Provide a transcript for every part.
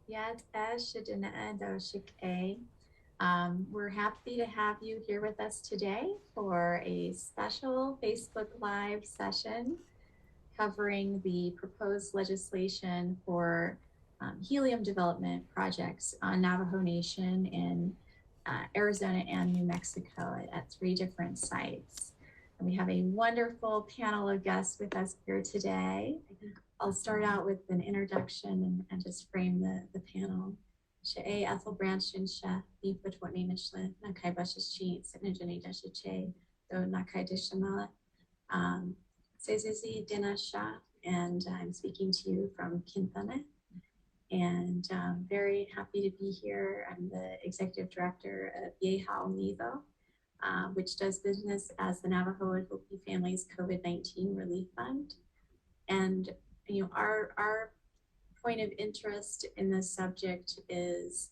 Yad Eshidina. We're happy to have you here with us today for a special Facebook Live session covering the proposed legislation for helium development projects on Navajo Nation in Arizona and New Mexico at three different sites. And we have a wonderful panel of guests with us here today. I'll start out with an introduction and just frame the panel. She'e Ethel Branston Sheh, Deepwood Whitney Michelin, Nakai Bushes Cheats, Nijani Dashache, Do Nakai Dishamala, Sezizi Dina Shah, and I'm speaking to you from Kintana. And very happy to be here. I'm the executive director of Yehao Nivo, which does business as the Navajo and Hopi Families COVID-19 Relief Fund. And our point of interest in this subject is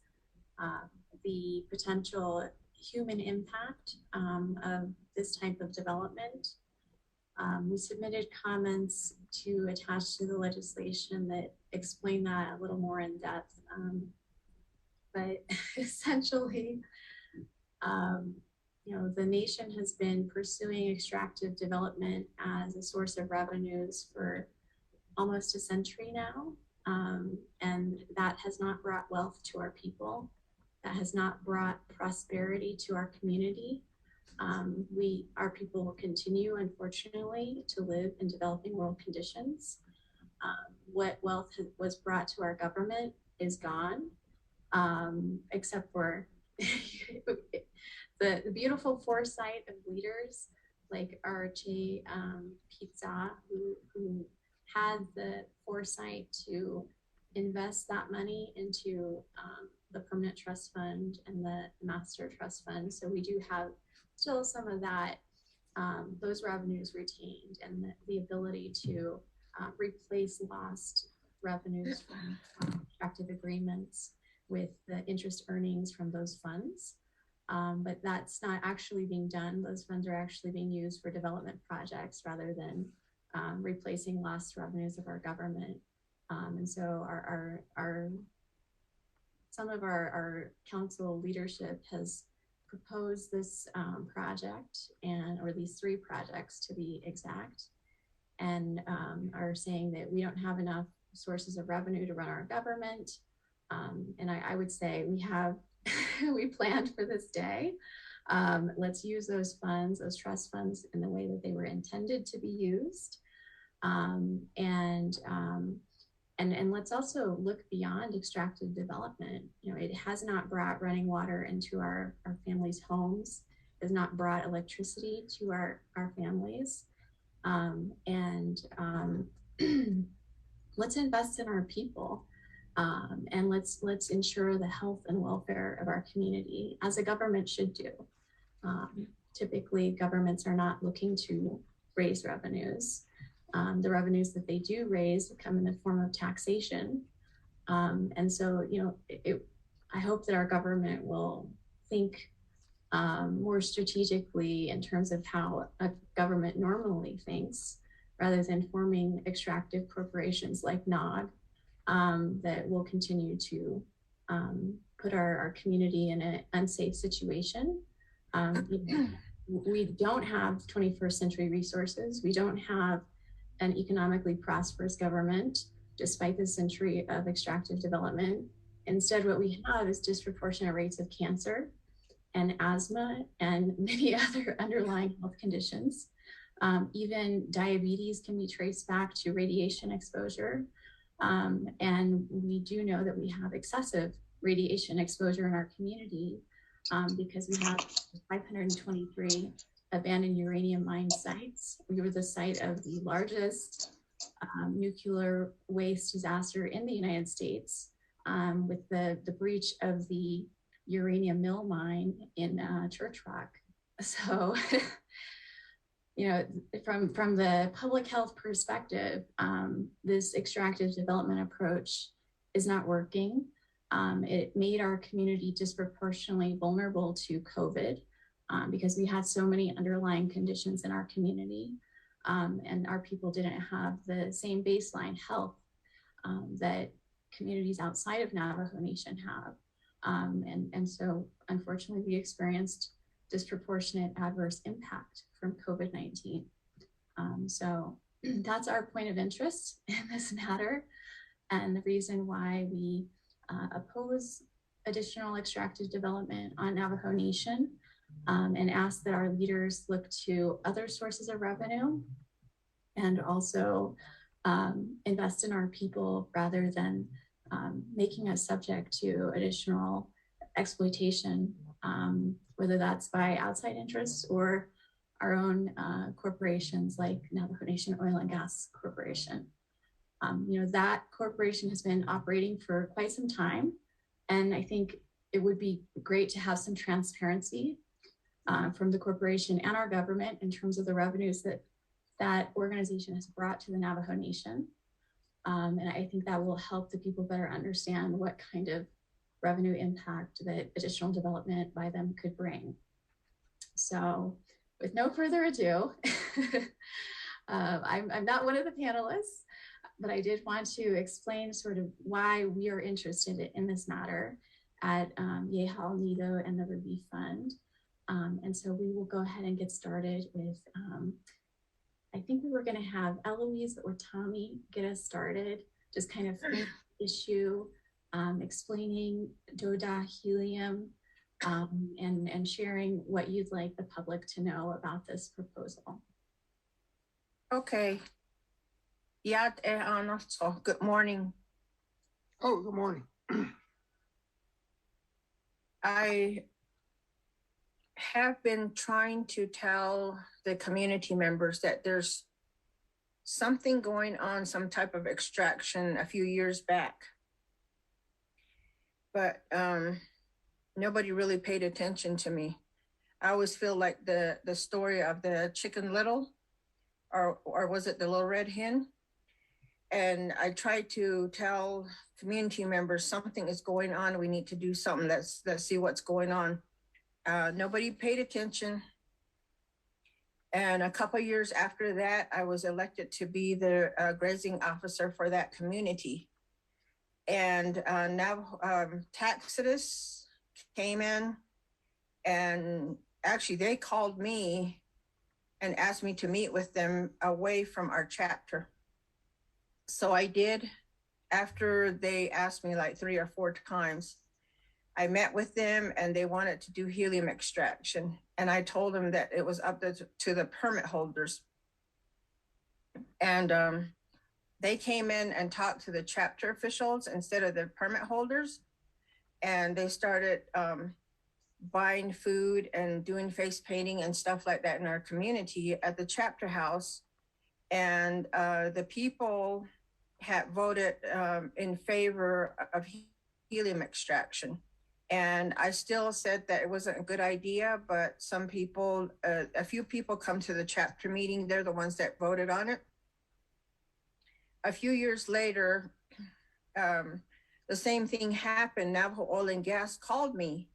the potential human impact of this type of development. We submitted comments to attach to the legislation that explain that a little more in depth. But essentially, the nation has been pursuing extractive development as a source of revenues for almost a century now. And that has not brought wealth to our people. That has not brought prosperity to our community. Our people will continue, unfortunately, to live in developing world conditions. What wealth was brought to our government is gone, except for the beautiful foresight of leaders like R.J. Pizza, who had the foresight to invest that money into the permanent trust fund and the master trust fund. So we do have still some of that, those revenues retained, and the ability to replace lost revenues from extractive agreements with the interest earnings from those funds. But that's not actually being done. Those funds are actually being used for development projects rather than replacing lost revenues of our government. And so some of our council leadership has proposed this project, or these three projects to be exact, and are saying that we don't have enough sources of revenue to run our government. And I would say we planned for this day. Let's use those funds, those trust funds, in the way that they were intended to be used. And let's also look beyond extractive development. It has not brought running water into our families' homes, has not brought electricity to our families. Let's invest in our people. And let's ensure the health and welfare of our community, as a government should do. Typically, governments are not looking to raise revenues. The revenues that they do raise come in the form of taxation. And so, I hope that our government will think more strategically in terms of how a government normally thinks, rather than forming extractive corporations like NOG that will continue to put our community in an unsafe situation. We don't have 21st century resources. We don't have an economically prosperous government, despite the century of extractive development. Instead, what we have is disproportionate rates of cancer and asthma and many other underlying health conditions. Even diabetes can be traced back to radiation exposure. And we do know that we have excessive radiation exposure in our community because we have 523 abandoned uranium mine sites. We were the site of the largest nuclear waste disaster in the United States, with the breach of the uranium mill mine in Church Rock. So, from the public health perspective, this extractive development approach is not working. It made our community disproportionately vulnerable to COVID because we had so many underlying conditions in our community, and our people didn't have the same baseline health that communities outside of Navajo Nation have. And so unfortunately, we experienced disproportionate adverse impact from COVID-19. So that's our point of interest in this matter, and the reason why we oppose additional extractive development on Navajo Nation, and ask that our leaders look to other sources of revenue and also invest in our people rather than making us subject to additional exploitation, whether that's by outside interests or our own corporations like Navajo Nation Oil and Gas Corporation. That corporation has been operating for quite some time, and I think it would be great to have some transparency from the corporation and our government in terms of the revenues that that organization has brought to the Navajo Nation. And I think that will help the people better understand what kind of revenue impact that additional development by them could bring. So with no further ado, I'm not one of the panelists, but I did want to explain sort of why we are interested in this matter at Yehal Nido and the Relief Fund. And so we will go ahead and get started with, I think we were going to have Elouise or Tommy get us started, just kind of issue, explaining DODA helium, and sharing what you'd like the public to know about this proposal. Okay. Good morning. Oh, good morning. I have been trying to tell the community members that there's something going on, some type of extraction a few years back. But nobody really paid attention to me. I always feel like the story of the Chicken Little, or was it the Little Red Hen? And I tried to tell community members something is going on. We need to do something. Let's see what's going on. Nobody paid attention. And a couple of years after that, I was elected to be the grazing officer for that community. And now Tacitus came in, and actually they called me and asked me to meet with them away from our chapter. So I did. After they asked me like 3 or 4 times, I met with them and they wanted to do helium extraction. And I told them that it was up to the permit holders. And they came in and talked to the chapter officials instead of the permit holders. And they started buying food and doing face painting and stuff like that in our community at the chapter house. And the people had voted in favor of helium extraction. And I still said that it wasn't a good idea, but some people, a few people come to the chapter meeting. They're the ones that voted on it. A few years later, the same thing happened. Navajo Oil and Gas called me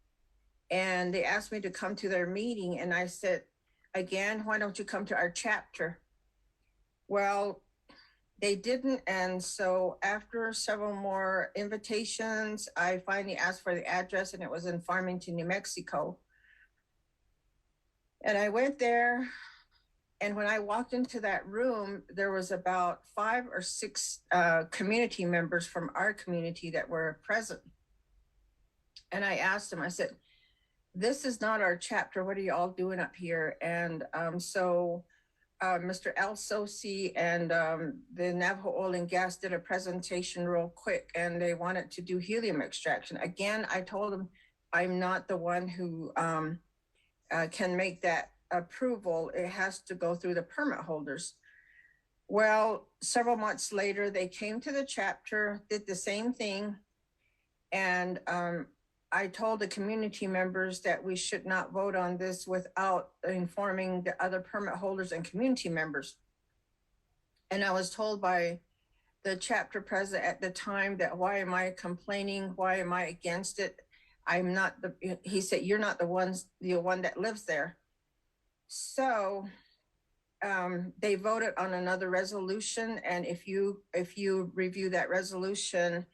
and they asked me to come to their meeting. And I said, again, why don't you come to our chapter? Well, they didn't. And so after several more invitations, I finally asked for the address, and it was in Farmington, New Mexico. And I went there, and when I walked into that room, there was about 5 or 6 community members from our community that were present. And I asked them, I said, this is not our chapter. What are you all doing up here? And Mr. El Sosi and the Navajo Oil and Gas did a presentation real quick, and they wanted to do helium extraction. Again, I told them I'm not the one who can make that approval. It has to go through the permit holders. Well, several months later, they came to the chapter, did the same thing. And I told the community members that we should not vote on this without informing the other permit holders and community members. And I was told by the chapter president at the time that, why am I complaining? Why am I against it? I'm not he said, you're not the one that lives there. So they voted on another resolution. And if you review that resolution,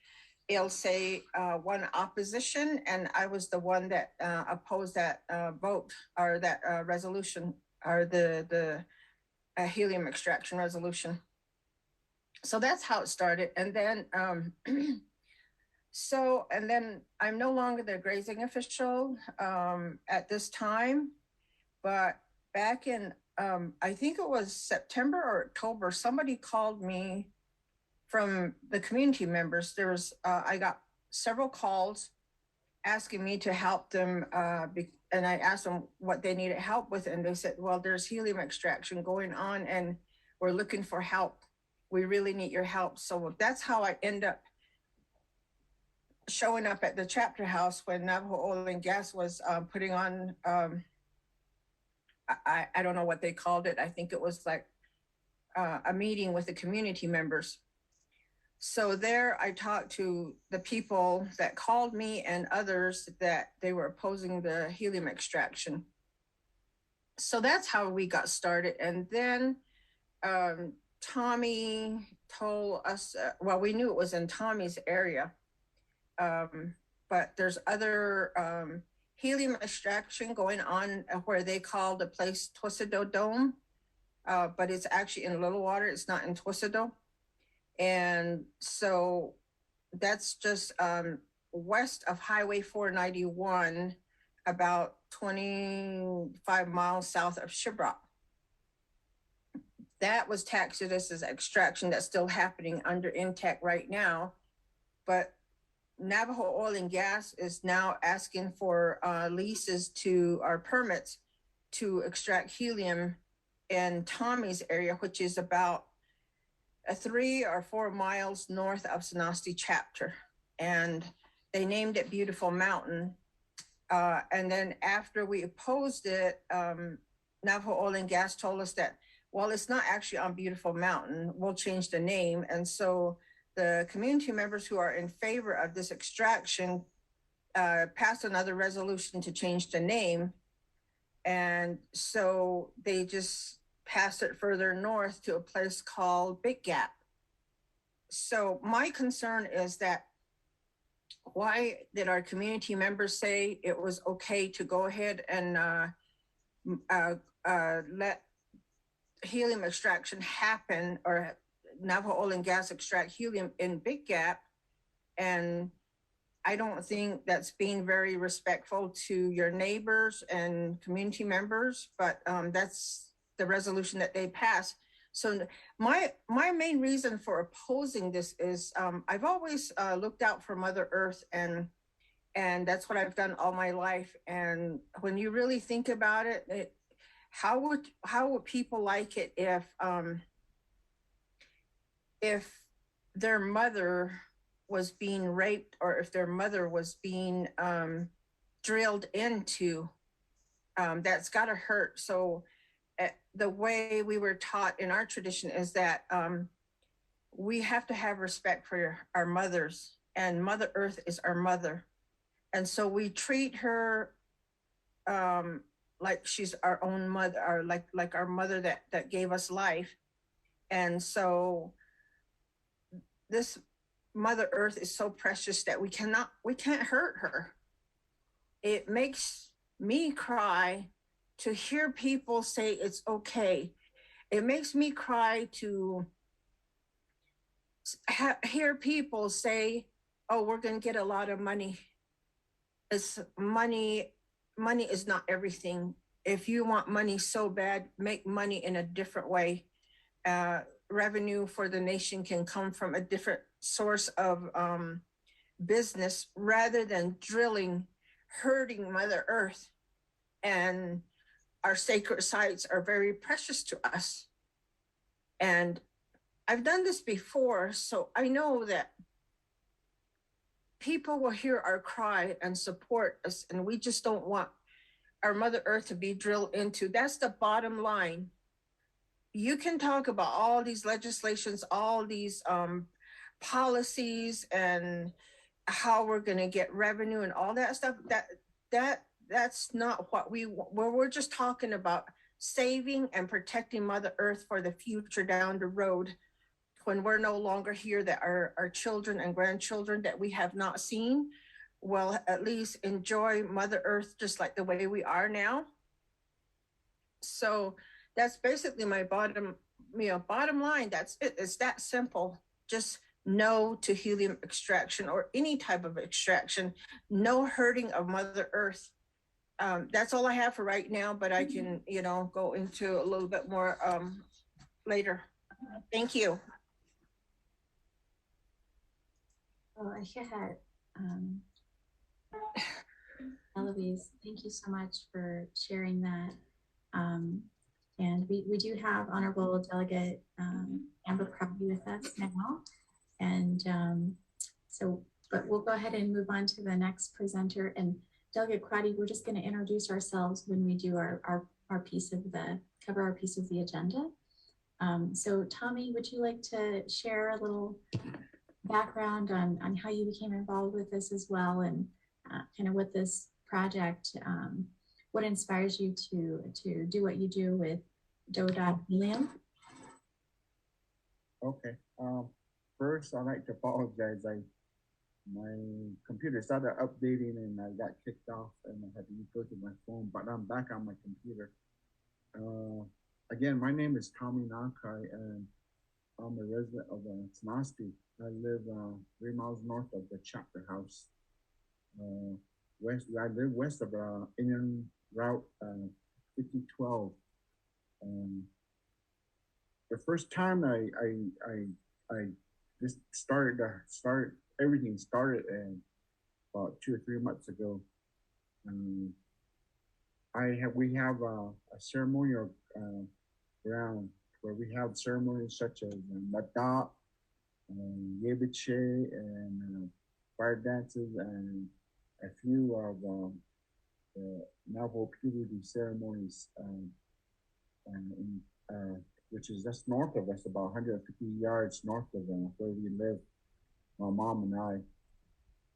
it'll say one opposition, and I was the one that opposed that vote or that resolution or the helium extraction resolution. So that's how it started. And then, and then I'm no longer the grazing official at this time, but back in, I think it was September or October, somebody called me from the community members. I got several calls asking me to help them, and I asked them what they needed help with, and they said, well, there's helium extraction going on and we're looking for help. We really need your help. So that's how I end up showing up at the chapter house when Navajo Oil and Gas was putting on, I don't know what they called it. I think it was like a meeting with the community members. So there I talked to the people that called me and others that they were opposing the helium extraction. So that's how we got started. And then Tommy told us, well, we knew it was in Tommy's area, but there's other helium extraction going on where they call the place Twisido Dome, but it's actually in Little Water. It's not in Twisido. And so that's just west of Highway 491, about 25 miles south of Shiprock. That was Taxidermist's extraction that's still happening under Intech right now. But Navajo Oil and Gas is now asking for leases to our permits to extract helium in Tommy's area, which is about 3 or 4 miles north of Sanasti Chapter. And they named it Beautiful Mountain. And then after we opposed it, Navajo Oil and Gas told us that, well, it's not actually on Beautiful Mountain. We'll change the name. And so the community members who are in favor of this extraction passed another resolution to change the name. And so they just passed it further north to a place called Big Gap. So my concern is that why did our community members say it was okay to go ahead and let helium extraction happen, or Navajo Oil and Gas extract helium in Big Gap? And I don't think that's being very respectful to your neighbors and community members, but that's the resolution that they passed. So my main reason for opposing this is I've always looked out for Mother Earth, and that's what I've done all my life. And when you really think about it, how would people like it if their mother was being raped, or if their mother was being drilled into? That's gotta hurt. So the way we were taught in our tradition is that we have to have respect for our mothers, and Mother Earth is our mother. And so we treat her like she's our own mother, or like our mother that gave us life. And so this Mother Earth is so precious that we can't hurt her. It makes me cry to hear people say it's okay. It makes me cry to hear people say, oh, we're gonna get a lot of money. Money is not everything. If you want money so bad, make money in a different way. Revenue for the nation can come from a different source of business, rather than drilling, hurting Mother Earth. And our sacred sites are very precious to us. And I've done this before, so I know that people will hear our cry and support us, and we just don't want our Mother Earth to be drilled into. That's the bottom line. You can talk about all these legislations, all these policies, and how we're going to get revenue and all that stuff. That's not what we're just talking about saving and protecting Mother Earth for the future down the road, when we're no longer here, that our children and grandchildren that we have not seen will at least enjoy Mother Earth just like the way we are now. So that's basically my bottom line. That's it. It's that simple. Just no to helium extraction or any type of extraction. No hurting of Mother Earth. That's all I have for right now, but I can, go into a little bit more later. Thank you. Well, I had Elouise, thank you so much for sharing that. And we do have Honorable Delegate Amber Crotty with us now. And but we'll go ahead and move on to the next presenter. And Delegate Crotty, we're just going to introduce ourselves when we do our piece of cover our piece of the agenda. So Tommy, would you like to share a little background on how you became involved with this as well, and kind of what this project, what inspires you to do what you do with Helium? Okay. First, I'd like to apologize. My computer started updating and I got kicked off and I had to go to my phone, but I'm back on my computer. Again, my name is Tommy Nakai and I'm a resident of Sanasti. I live 3 miles north of the chapter house. I live west of Indian Route 5012. The first time I just everything started about 2 or 3 months ago. We have a ceremonial ground where we have ceremonies such as Nakai, Yebiche, and fire dances, and a few of the Navajo puberty ceremonies, which is just north of us, about 150 yards north of where we live, my mom and I.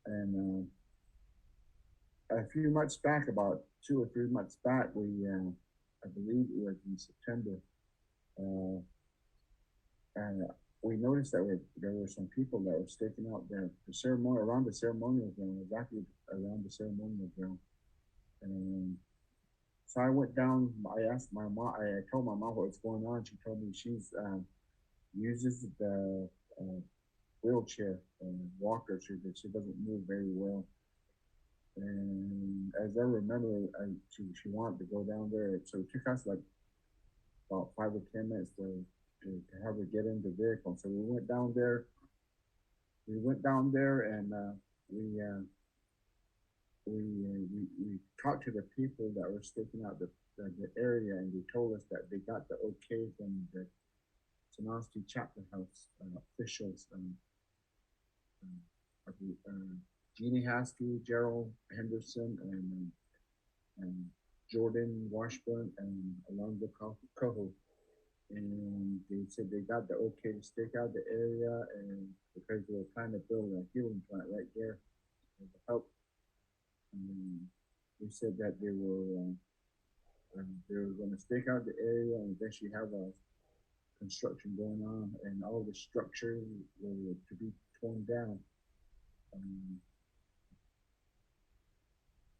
And a few months back, about 2 or 3 months back, I believe it was in September, and we noticed that there were some people that were staking out the ceremony around the ceremonial ground, exactly around the ceremonial ground. And so I went down. I asked my mom. I told my mom what's going on. She told me she's uses the wheelchair and walker. She doesn't move very well. And as I remember, she wanted to go down there. So it took us like about 5 or 10 minutes to have her get in the vehicle. So we went down there. And we talked to the people that were staking out the area, and they told us that they got the okay from the Sanasti chapter house officials, Jeannie Haskell, Gerald Henderson, and Jordan Washburn, and Alonzo Coho. And they said they got the okay to stake out the area, and because they were trying to build a healing plant right there to help. They said that they were going to stake out the area and eventually have a construction going on, and all the structures were to be torn down.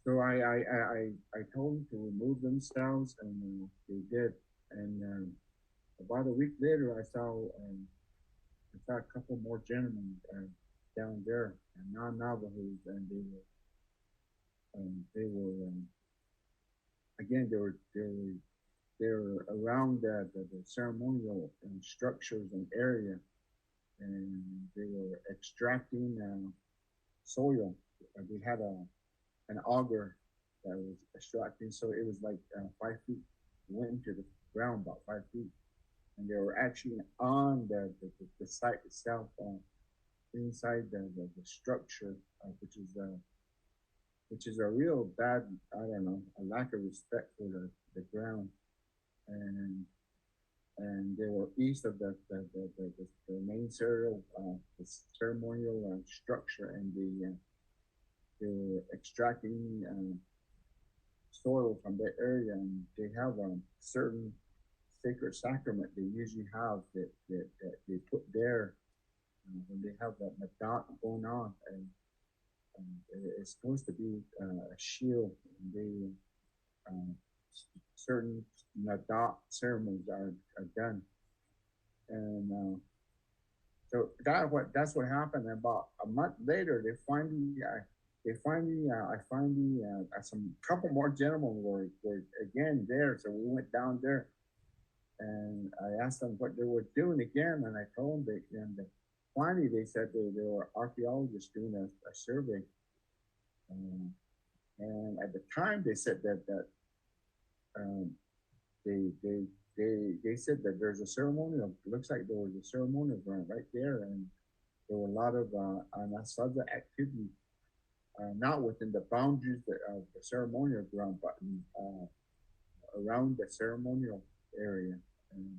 So I told them to remove themselves, and they did. And about a week later, I saw a couple more gentlemen down there, non-Navajos, and they were again they were around the ceremonial structures and area, and they were extracting soil. We had an auger that was extracting, so it was like 5 feet, went into the ground about 5 feet, and they were actually on the site itself, inside the structure, which is a real bad, I don't know, a lack of respect for the ground. And they were east of the main the ceremonial structure, and they were extracting soil from that area, and they have certain sacred sacrament they usually have that they put there when they have that Madat going on, and it's supposed to be a shield. And they certain Nadat ceremonies are done, and so that's what happened. And about a month later, I finally some couple more gentlemen were again there, so we went down there, and I asked them what they were doing again, and I told them and finally they said they were archaeologists doing a survey, and at the time they said that they said that there's a ceremonial. It looks like there was a ceremonial ground right there, and there were a lot of anasada activity, not within the boundaries of the ceremonial ground, but around the ceremonial area. And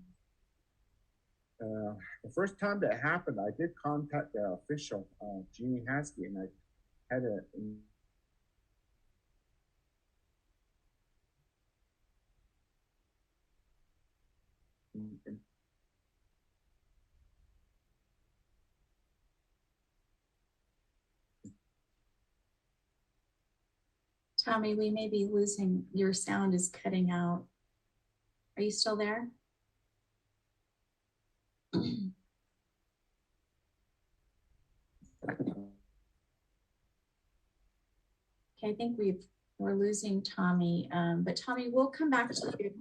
the first time that happened, I did contact the official, Jeannie Haskey, and I had a Tommy, we may be losing, your sound is cutting out. Are you still there? Okay, I think we're losing Tommy, but Tommy, we'll come back to you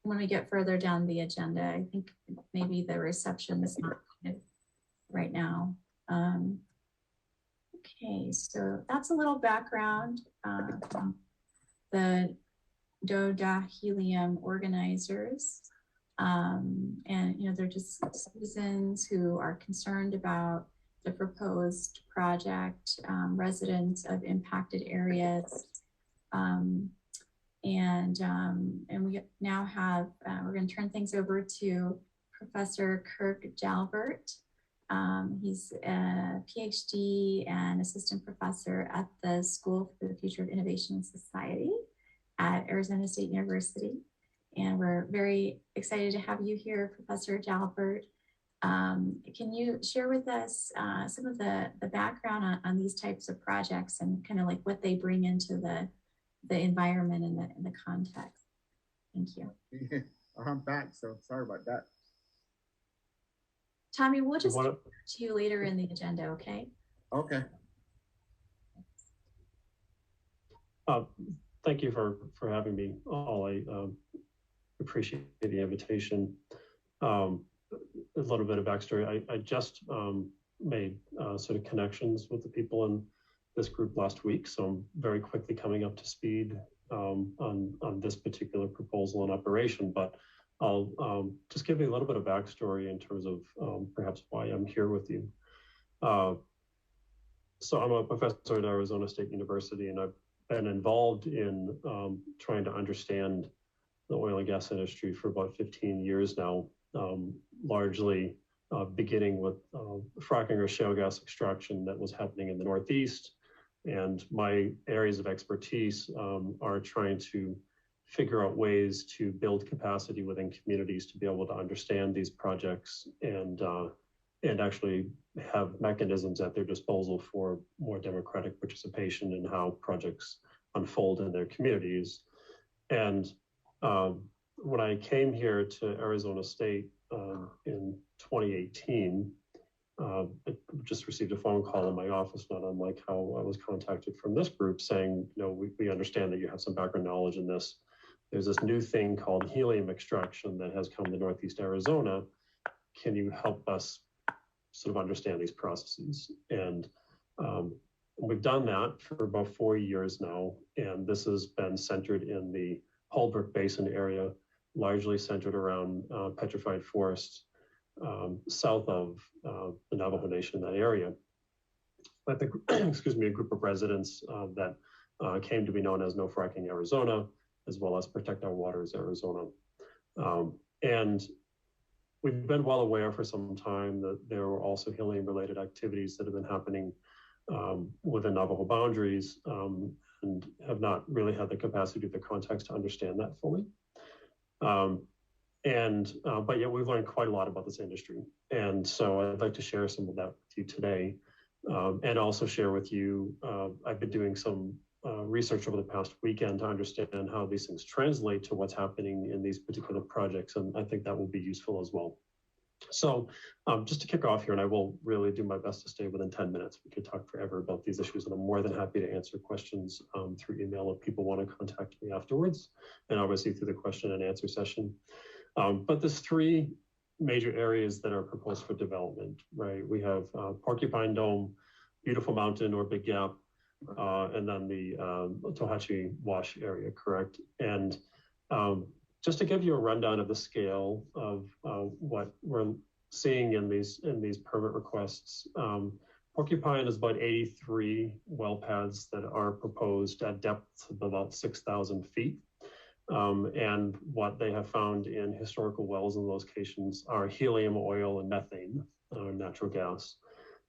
when we get further down the agenda. I think maybe the reception is not good right now. Okay, so that's a little background from the Doda Helium organizers. And you know, they're just citizens who are concerned about the proposed project, residents of impacted areas. And we now have, we're going to turn things over to Professor Kirk Jalbert. He's a PhD and assistant professor at the School for the Future of Innovation and Society at Arizona State University. And we're very excited to have you here, Professor Jalbert. Can you share with us some of the background on these types of projects and kind of like what they bring into the environment and the context? Thank you. I'm back, so sorry about that. Tommy, we'll just get to you later in the agenda, okay? Okay. Thank you for having me all. I appreciate the invitation. A little bit of backstory. I just made sort of connections with the people in this group last week, so I'm very quickly coming up to speed on this particular proposal and operation, but I'll just give you a little bit of backstory in terms of perhaps why I'm here with you. So I'm a professor at Arizona State University, and I've been involved in trying to understand the oil and gas industry for about 15 years now, largely beginning with fracking or shale gas extraction that was happening in the Northeast. And my areas of expertise are trying to figure out ways to build capacity within communities to be able to understand these projects and actually have mechanisms at their disposal for more democratic participation in how projects unfold in their communities. And when I came here to Arizona State in 2018, I just received a phone call in my office, not unlike how I was contacted from this group, saying, you know, we understand that you have some background knowledge in this. There's this new thing called helium extraction that has come to Northeast Arizona. Can you help us sort of understand these processes? And we've done that for about 4 years now, and this has been centered in the Holbrook Basin area, largely centered around petrified forest south of the Navajo Nation in that area. But excuse me, a group of residents that came to be known as No Fracking Arizona, as well as Protect Our Waters Arizona. And we've been well aware for some time that there were also helium-related activities that have been happening within Navajo boundaries, and have not really had the capacity or the context to understand that fully. But yet we've learned quite a lot about this industry. And so I'd like to share some of that with you today, and also share with you, I've been doing some research over the past weekend to understand how these things translate to what's happening in these particular projects. And I think that will be useful as well. So just to kick off here, and I will really do my best to stay within 10 minutes. We could talk forever about these issues, and I'm more than happy to answer questions through email if people want to contact me afterwards, and obviously through the question and answer session. But there's three major areas that are proposed for development, right? We have Porcupine Dome, Beautiful Mountain or Big Gap, and then the Tohatchee Wash area, correct? And just to give you a rundown of the scale of what we're seeing in these permit requests, Porcupine is about 83 well pads that are proposed at depths of about 6,000 feet. And what they have found in historical wells in those locations are helium, oil, and methane, natural gas.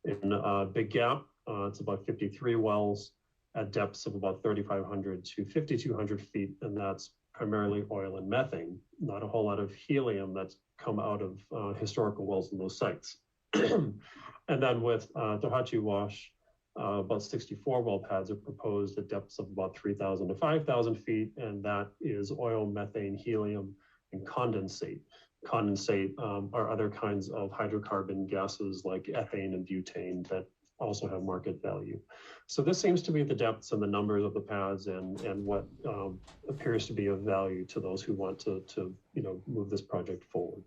In Big Gap, it's about 53 wells at depths of about 3,500 to 5,200 feet, and that's primarily oil and methane, not a whole lot of helium that's come out of historical wells in those sites. And then with Tohatchee Wash, about 64 well pads are proposed at depths of about 3,000 to 5,000 feet, and that is oil, methane, helium, and condensate. Condensate are other kinds of hydrocarbon gases like ethane and butane that also have market value. So this seems to be the depths and the numbers of the pads and what appears to be of value to those who want to move this project forward.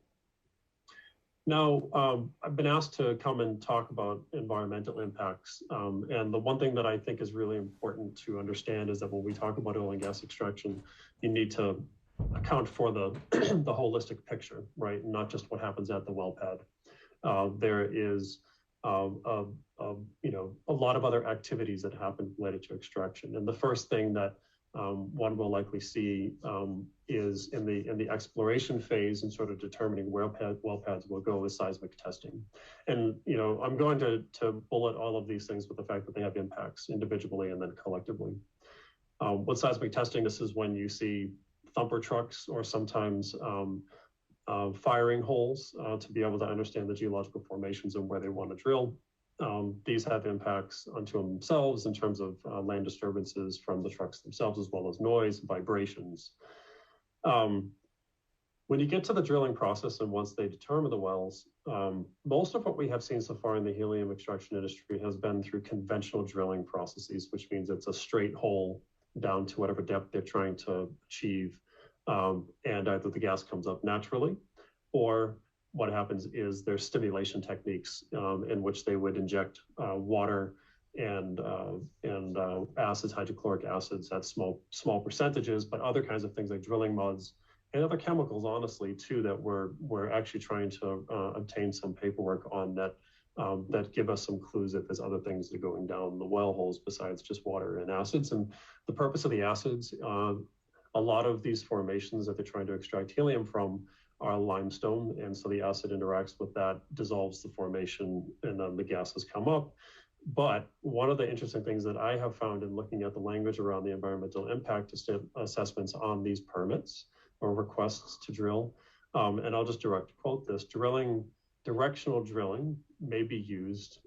Now, I've been asked to come and talk about environmental impacts. And the one thing that I think is really important to understand is that when we talk about oil and gas extraction, you need to account for the, the holistic picture, right? Not just what happens at the well pad. There is a lot of other activities that happen related to extraction. And the first thing that one will likely see is in the exploration phase and sort of determining where well pads will go is seismic testing. And I'm going to bullet all of these things with the fact that they have impacts individually and then collectively. With seismic testing, this is when you see thumper trucks or sometimes firing holes to be able to understand the geological formations and where they want to drill. These have impacts unto themselves in terms of land disturbances from the trucks themselves, as well as noise, vibrations. When you get to the drilling process and once they determine the wells, most of what we have seen so far in the helium extraction industry has been through conventional drilling processes, which means it's a straight hole down to whatever depth they're trying to achieve. And either the gas comes up naturally, or what happens is there's stimulation techniques in which they would inject water and acids, hydrochloric acids at small percentages, but other kinds of things like drilling muds and other chemicals, honestly, too, that we're actually trying to obtain some paperwork on that give us some clues that there's other things that are going down the well holes besides just water and acids. And the purpose of the acids, a lot of these formations that they're trying to extract helium from are limestone, and so the acid interacts with that, dissolves the formation, and then the gases come up. But one of the interesting things that I have found in looking at the language around the environmental impact assessments on these permits or requests to drill, and I'll just direct quote this, directional drilling may be used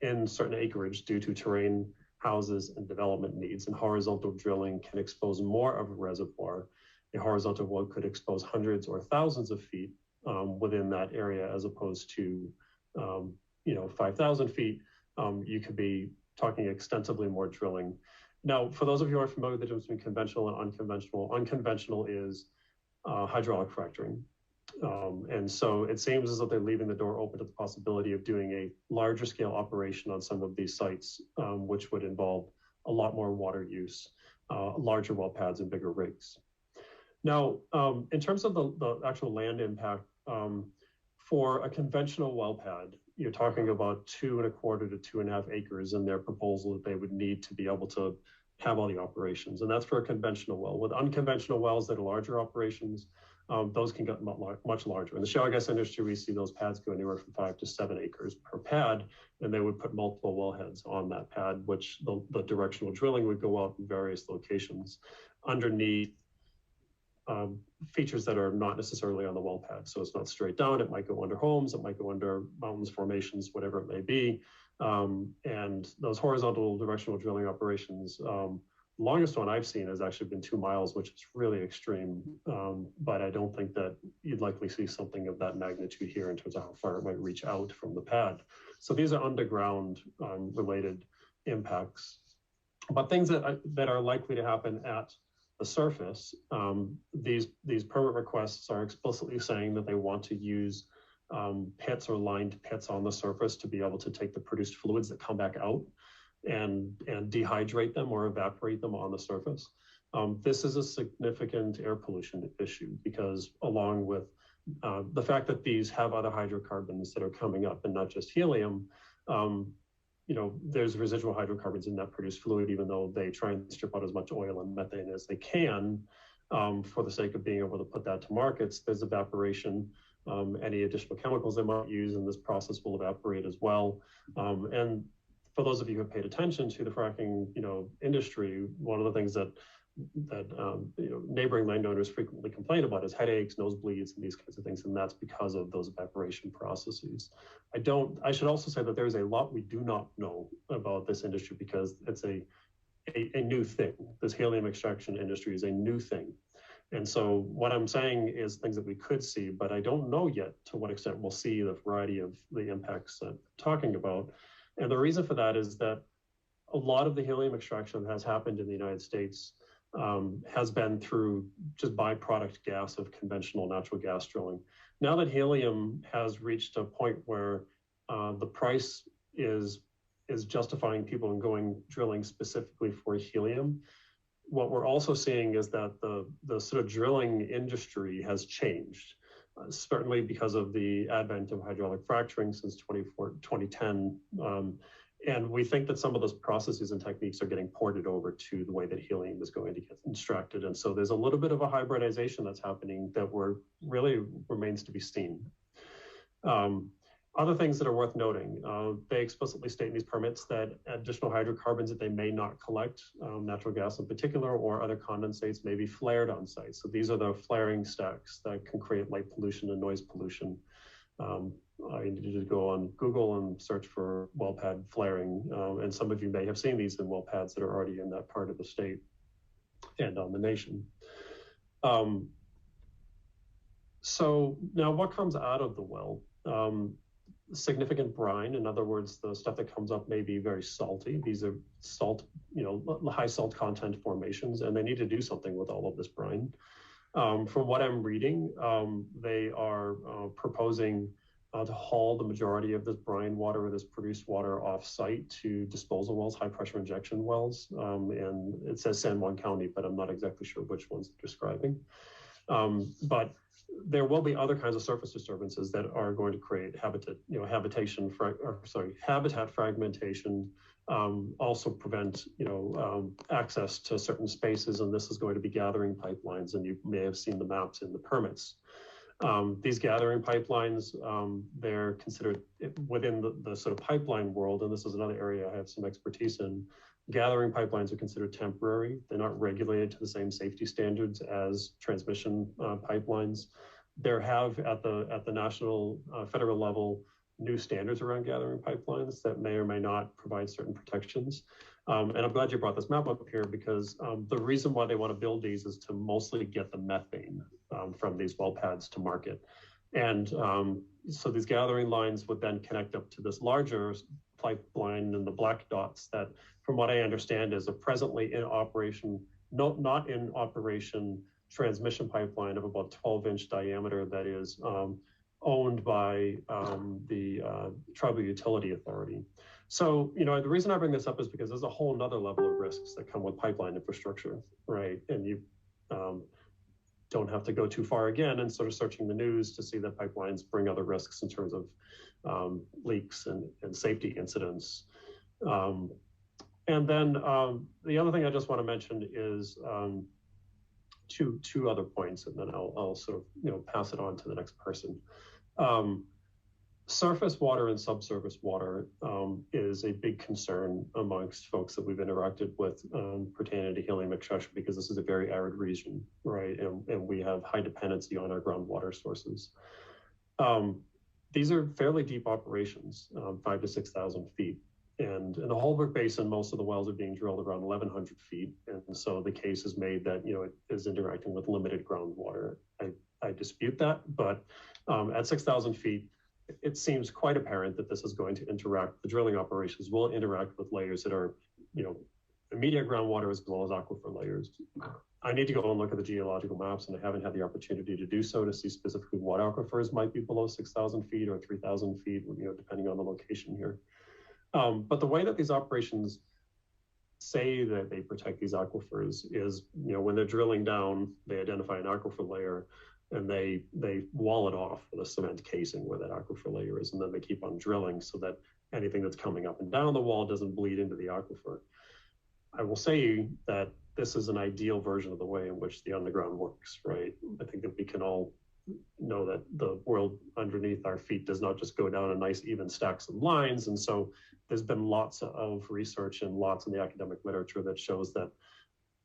in certain acreage due to terrain, houses, and development needs, and horizontal drilling can expose more of a reservoir. A horizontal well could expose hundreds or thousands of feet within that area, as opposed to 5,000 feet. You could be talking extensively more drilling. Now, for those of you who are familiar with the difference between conventional and unconventional is hydraulic fracturing. And so it seems as though they're leaving the door open to the possibility of doing a larger scale operation on some of these sites, which would involve a lot more water use, larger well pads and bigger rigs. Now, in terms of the actual land impact, for a conventional well pad, you're talking about 2¼ to 2½ acres in their proposal that they would need to be able to have all the operations. And that's for a conventional well. With unconventional wells that are larger operations, those can get much larger. In the shale gas industry, we see those pads go anywhere from 5 to 7 acres per pad, and they would put multiple wellheads on that pad, which the directional drilling would go out in various locations underneath features that are not necessarily on the well pad. So it's not straight down. It might go under homes, it might go under mountains, formations, whatever it may be. And those horizontal directional drilling operations, longest one I've seen has actually been 2 miles, which is really extreme. But I don't think that you'd likely see something of that magnitude here in terms of how far it might reach out from the pad. So these are underground related impacts. But things that are likely to happen at the surface, these permit requests are explicitly saying that they want to use pits or lined pits on the surface to be able to take the produced fluids that come back out and dehydrate them or evaporate them on the surface. This is a significant air pollution issue because along with the fact that these have other hydrocarbons that are coming up and not just helium, there's residual hydrocarbons in that produced fluid, even though they try and strip out as much oil and methane as they can for the sake of being able to put that to markets. There's evaporation. Any additional chemicals they might use in this process will evaporate as well. And for those of you who have paid attention to the fracking, industry, one of the things that neighboring landowners frequently complain about is headaches, nosebleeds, and these kinds of things, and that's because of those evaporation processes. I should also say that there's a lot we do not know about this industry because it's a new thing. This helium extraction industry is a new thing. And so what I'm saying is things that we could see, but I don't know yet to what extent we'll see the variety of the impacts that I'm talking about. And the reason for that is that a lot of the helium extraction that has happened in the United States has been through just byproduct gas of conventional natural gas drilling. Now that helium has reached a point where the price is justifying people in going drilling specifically for helium, what we're also seeing is that the sort of drilling industry has changed, certainly because of the advent of hydraulic fracturing since 2010. And we think that some of those processes and techniques are getting ported over to the way that helium is going to get extracted. And so there's a little bit of a hybridization that's happening that really remains to be seen. Other things that are worth noting, they explicitly state in these permits that additional hydrocarbons that they may not collect, natural gas in particular, or other condensates may be flared on site. So these are the flaring stacks that can create light pollution and noise pollution. I need to go on Google and search for well pad flaring. And some of you may have seen these in well pads that are already in that part of the state and on the nation. So now what comes out of the well? Significant brine. In other words, the stuff that comes up may be very salty. These are salt, high salt content formations, and they need to do something with all of this brine. From what I'm reading, they are proposing to haul the majority of this brine water or this produced water off-site to disposal wells, high-pressure injection wells. And it says San Juan County, but I'm not exactly sure which ones they're describing. But there will be other kinds of surface disturbances that are going to create habitat fragmentation, also prevent access to certain spaces, and this is going to be gathering pipelines, and you may have seen the maps in the permits. These gathering pipelines, they're considered within the sort of pipeline world, and this is another area I have some expertise in. Gathering pipelines are considered temporary. They're not regulated to the same safety standards as transmission pipelines. There have at the national federal level new standards around gathering pipelines that may or may not provide certain protections. And I'm glad you brought this map up here because the reason why they want to build these is to mostly get the methane from these well pads to market. And so these gathering lines would then connect up to this larger pipeline and the black dots that, from what I understand, is a presently in operation, not in operation transmission pipeline of about 12-inch diameter that is owned by the Tribal Utility Authority. So, the reason I bring this up is because there's a whole nother level of risks that come with pipeline infrastructure, right? And you don't have to go too far again and sort of searching the news to see that pipelines bring other risks in terms of leaks and safety incidents. And then the other thing I just want to mention is two other points, and then I'll sort of pass it on to the next person. Surface water and subsurface water is a big concern amongst folks that we've interacted with pertaining to helium extraction, because this is a very arid region, right? And we have high dependency on our groundwater sources. These are fairly deep operations, 5,000 to 6,000 feet. And in the Holbrook Basin, most of the wells are being drilled around 1,100 feet. And so the case is made that, it is interacting with limited groundwater. I dispute that, but at 6,000 feet, it seems quite apparent that this is going to interact, the drilling operations will interact with layers that are, immediate groundwater as well as aquifer layers. I need to go and look at the geological maps, and I haven't had the opportunity to do so to see specifically what aquifers might be below 6,000 feet or 3,000 feet, depending on the location here. But the way that these operations say that they protect these aquifers is, when they're drilling down, they identify an aquifer layer, and they wall it off with a cement casing where that aquifer layer is, and then they keep on drilling so that anything that's coming up and down the wall doesn't bleed into the aquifer. I will say that this is an ideal version of the way in which the underground works, right? I think that we can all know that the world underneath our feet does not just go down a nice even stacks of lines. And so there's been lots of research and lots in the academic literature that shows that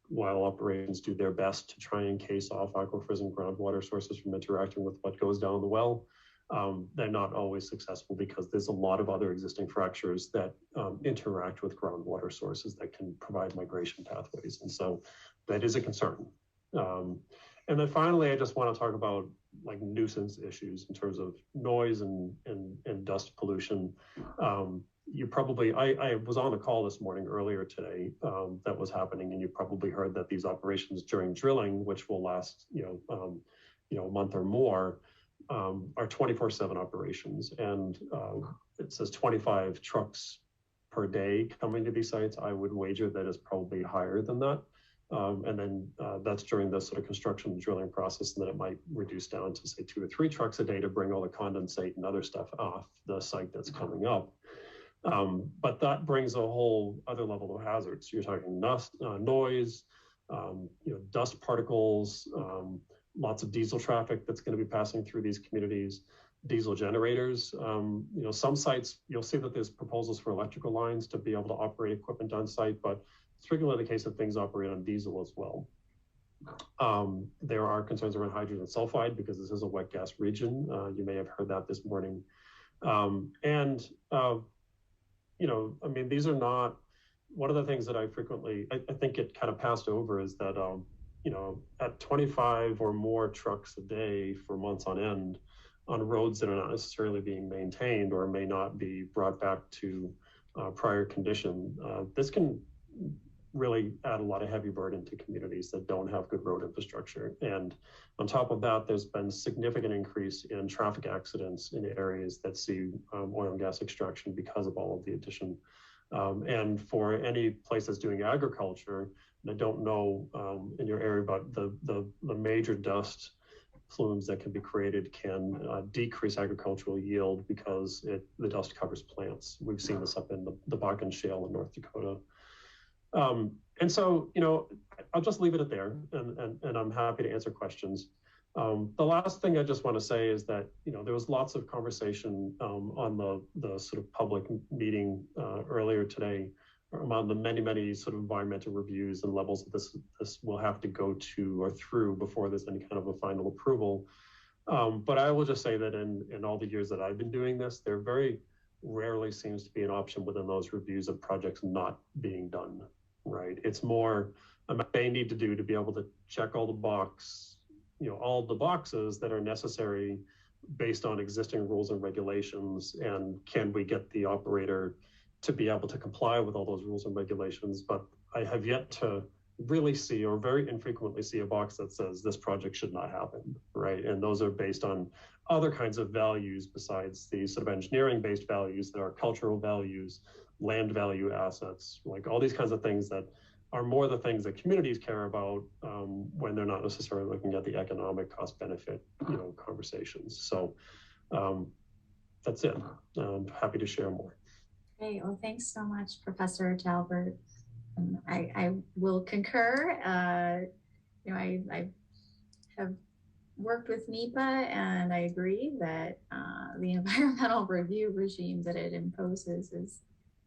while operations do their best to try and case off aquifers and groundwater sources from interacting with what goes down the well, they're not always successful, because there's a lot of other existing fractures that interact with groundwater sources that can provide migration pathways. And so that is a concern. And then finally, I just want to talk about like nuisance issues in terms of noise and dust pollution. You probably, I was on a call this morning earlier today that was happening, and you probably heard that these operations during drilling, which will last, a month or more, are 24/7 operations. And it says 25 trucks per day coming to these sites. I would wager that is probably higher than that. And then that's during the sort of construction and drilling process, and then it might reduce down to say 2 or 3 trucks a day to bring all the condensate and other stuff off the site that's coming up. But that brings a whole other level of hazards. You're talking noise, dust particles, lots of diesel traffic that's going to be passing through these communities, diesel generators. Some sites, you'll see that there's proposals for electrical lines to be able to operate equipment on site, but it's frequently the case that things operate on diesel as well. There are concerns around hydrogen sulfide, because this is a wet gas region. You may have heard that this morning. These are not, one of the things that I frequently, I think it kind of passed over is that, at 25 or more trucks a day for months on end on roads that are not necessarily being maintained or may not be brought back to prior condition, this can really add a lot of heavy burden to communities that don't have good road infrastructure. And on top of that, there's been significant increase in traffic accidents in areas that see oil and gas extraction because of all of the addition. And for any place that's doing agriculture, and I don't know in your area, but the major dust plumes that can be created can decrease agricultural yield because the dust covers plants. We've seen this up in the Bakken Shale in North Dakota. And so, I'll just leave it at there, and I'm happy to answer questions. The last thing I just want to say is that, there was lots of conversation on the sort of public meeting earlier today around the many sort of environmental reviews and levels that this will have to go to or through before there's any kind of a final approval. But I will just say that in all the years that I've been doing this, there very rarely seems to be an option within those reviews of projects not being done, right? It's more they need to do to be able to check all the boxes that are necessary based on existing rules and regulations, and can we get the operator to be able to comply with all those rules and regulations. But I have yet to really see, or very infrequently see, a box that says this project should not happen, right? And those are based on other kinds of values besides the sort of engineering-based values that are cultural values, land value assets, like all these kinds of things that are more the things that communities care about when they're not necessarily looking at the economic cost benefit, conversations. So that's it. I'm happy to share more. Okay, well, thanks so much, Professor Jalbert. I will concur. I have worked with NEPA, and I agree that the environmental review regime that it imposes is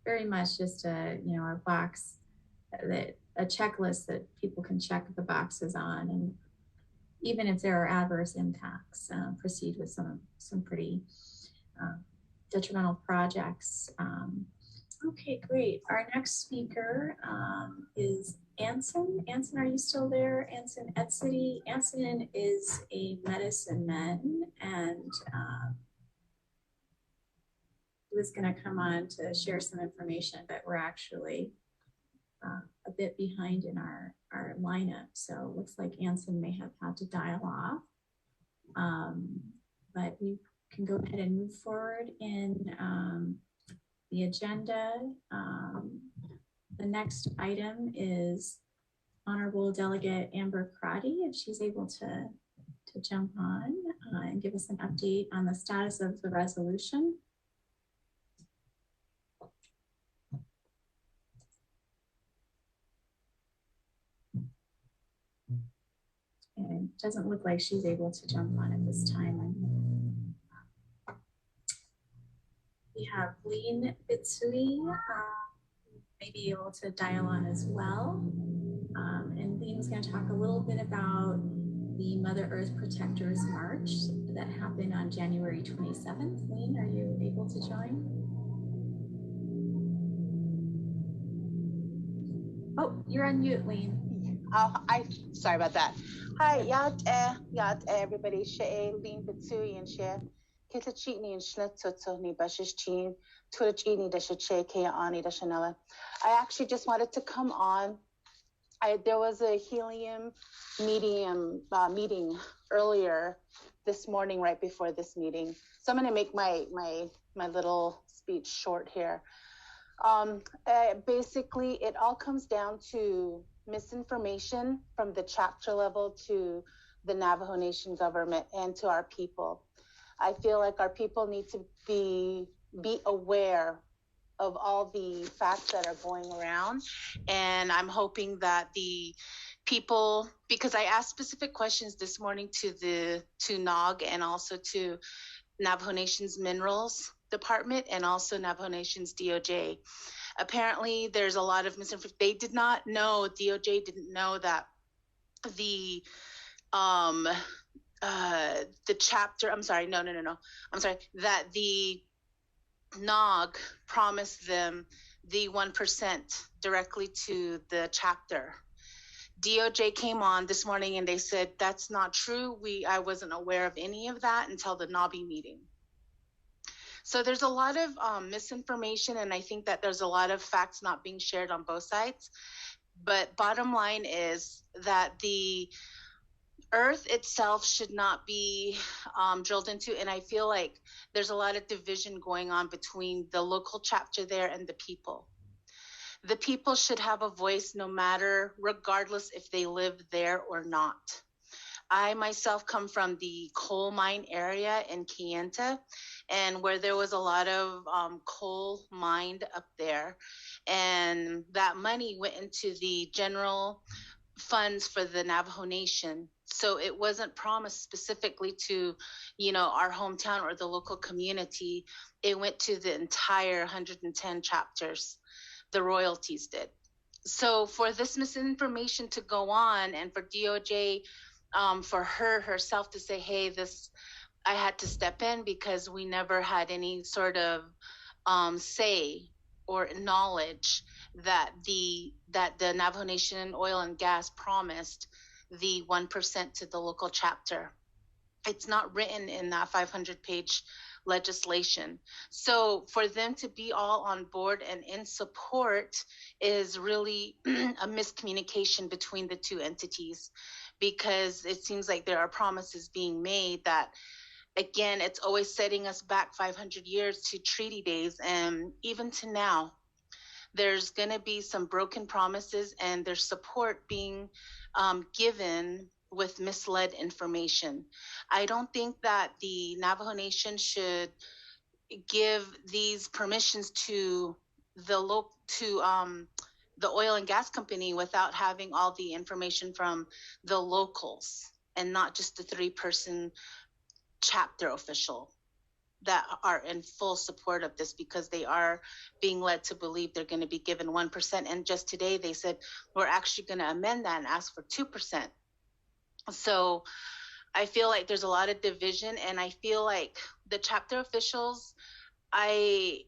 very much just a box, that a checklist that people can check the boxes on, and even if there are adverse impacts, proceed with some pretty detrimental projects. Okay, great. Our next speaker is Anson. Anson, are you still there? Anson Etsity. Anson is a medicine man, and he was going to come on to share some information, but we're actually a bit behind in our lineup. So it looks like Anson may have had to dial off. But we can go ahead and move forward in the agenda. The next item is Honorable Delegate Amber Crotty, if she's able to jump on and give us an update on the status of the resolution. And it doesn't look like she's able to jump on at this time. We have Lene Bitsui, may be able to dial on as well. And Lene's going to talk a little bit about the Mother Earth Protectors March that happened on January 27th. Lene, are you able to join? Oh, you're on mute, Lene. Sorry about that. Hi, everybody. Lene Bitsui and share. Kita chini and schnitzo ni bashishtin, turachini da shake ani da chanela. I actually just wanted to come on. There was a helium meeting earlier this morning, right before this meeting. So I'm going to make my little speech short here. Basically, it all comes down to misinformation from the chapter level to the Navajo Nation government and to our people. I feel like our people need to be aware of all the facts that are going around. And I'm hoping that the people, because I asked specific questions this morning to NOG and also to Navajo Nation's Minerals Department and also Navajo Nation's DOJ. Apparently, there's a lot of misinformation. They did not know, DOJ didn't know that the chapter, that the NOG promised them the 1% directly to the chapter. DOJ came on this morning and they said, that's not true. I wasn't aware of any of that until the NOBI meeting. So there's a lot of misinformation, and I think that there's a lot of facts not being shared on both sides. But bottom line is that the Earth itself should not be drilled into, and I feel like there's a lot of division going on between the local chapter there and the people. The people should have a voice no matter, regardless if they live there or not. I myself come from the coal mine area in Kayenta, and where there was a lot of coal mined up there. And that money went into the general funds for the Navajo Nation. So it wasn't promised specifically to, our hometown or the local community. It went to the entire 110 chapters. The royalties did. So for this misinformation to go on and for DOJ, for herself to say, hey, I had to step in because we never had any sort of say or knowledge that the Navajo Nation Oil and Gas promised the 1% to the local chapter. It's not written in that 500-page legislation. So for them to be all on board and in support is really a miscommunication between the two entities, because it seems like there are promises being made that, again, it's always setting us back 500 years to treaty days. And even to now, there's going to be some broken promises and there's support being given with misled information. I don't think that the Navajo Nation should give these permissions to the oil and gas company without having all the information from the locals and not just the 3-person chapter official that are in full support of this, because they are being led to believe they're going to be given 1%. And just today they said, we're actually going to amend that and ask for 2%. So I feel like there's a lot of division, and I feel like the chapter officials, I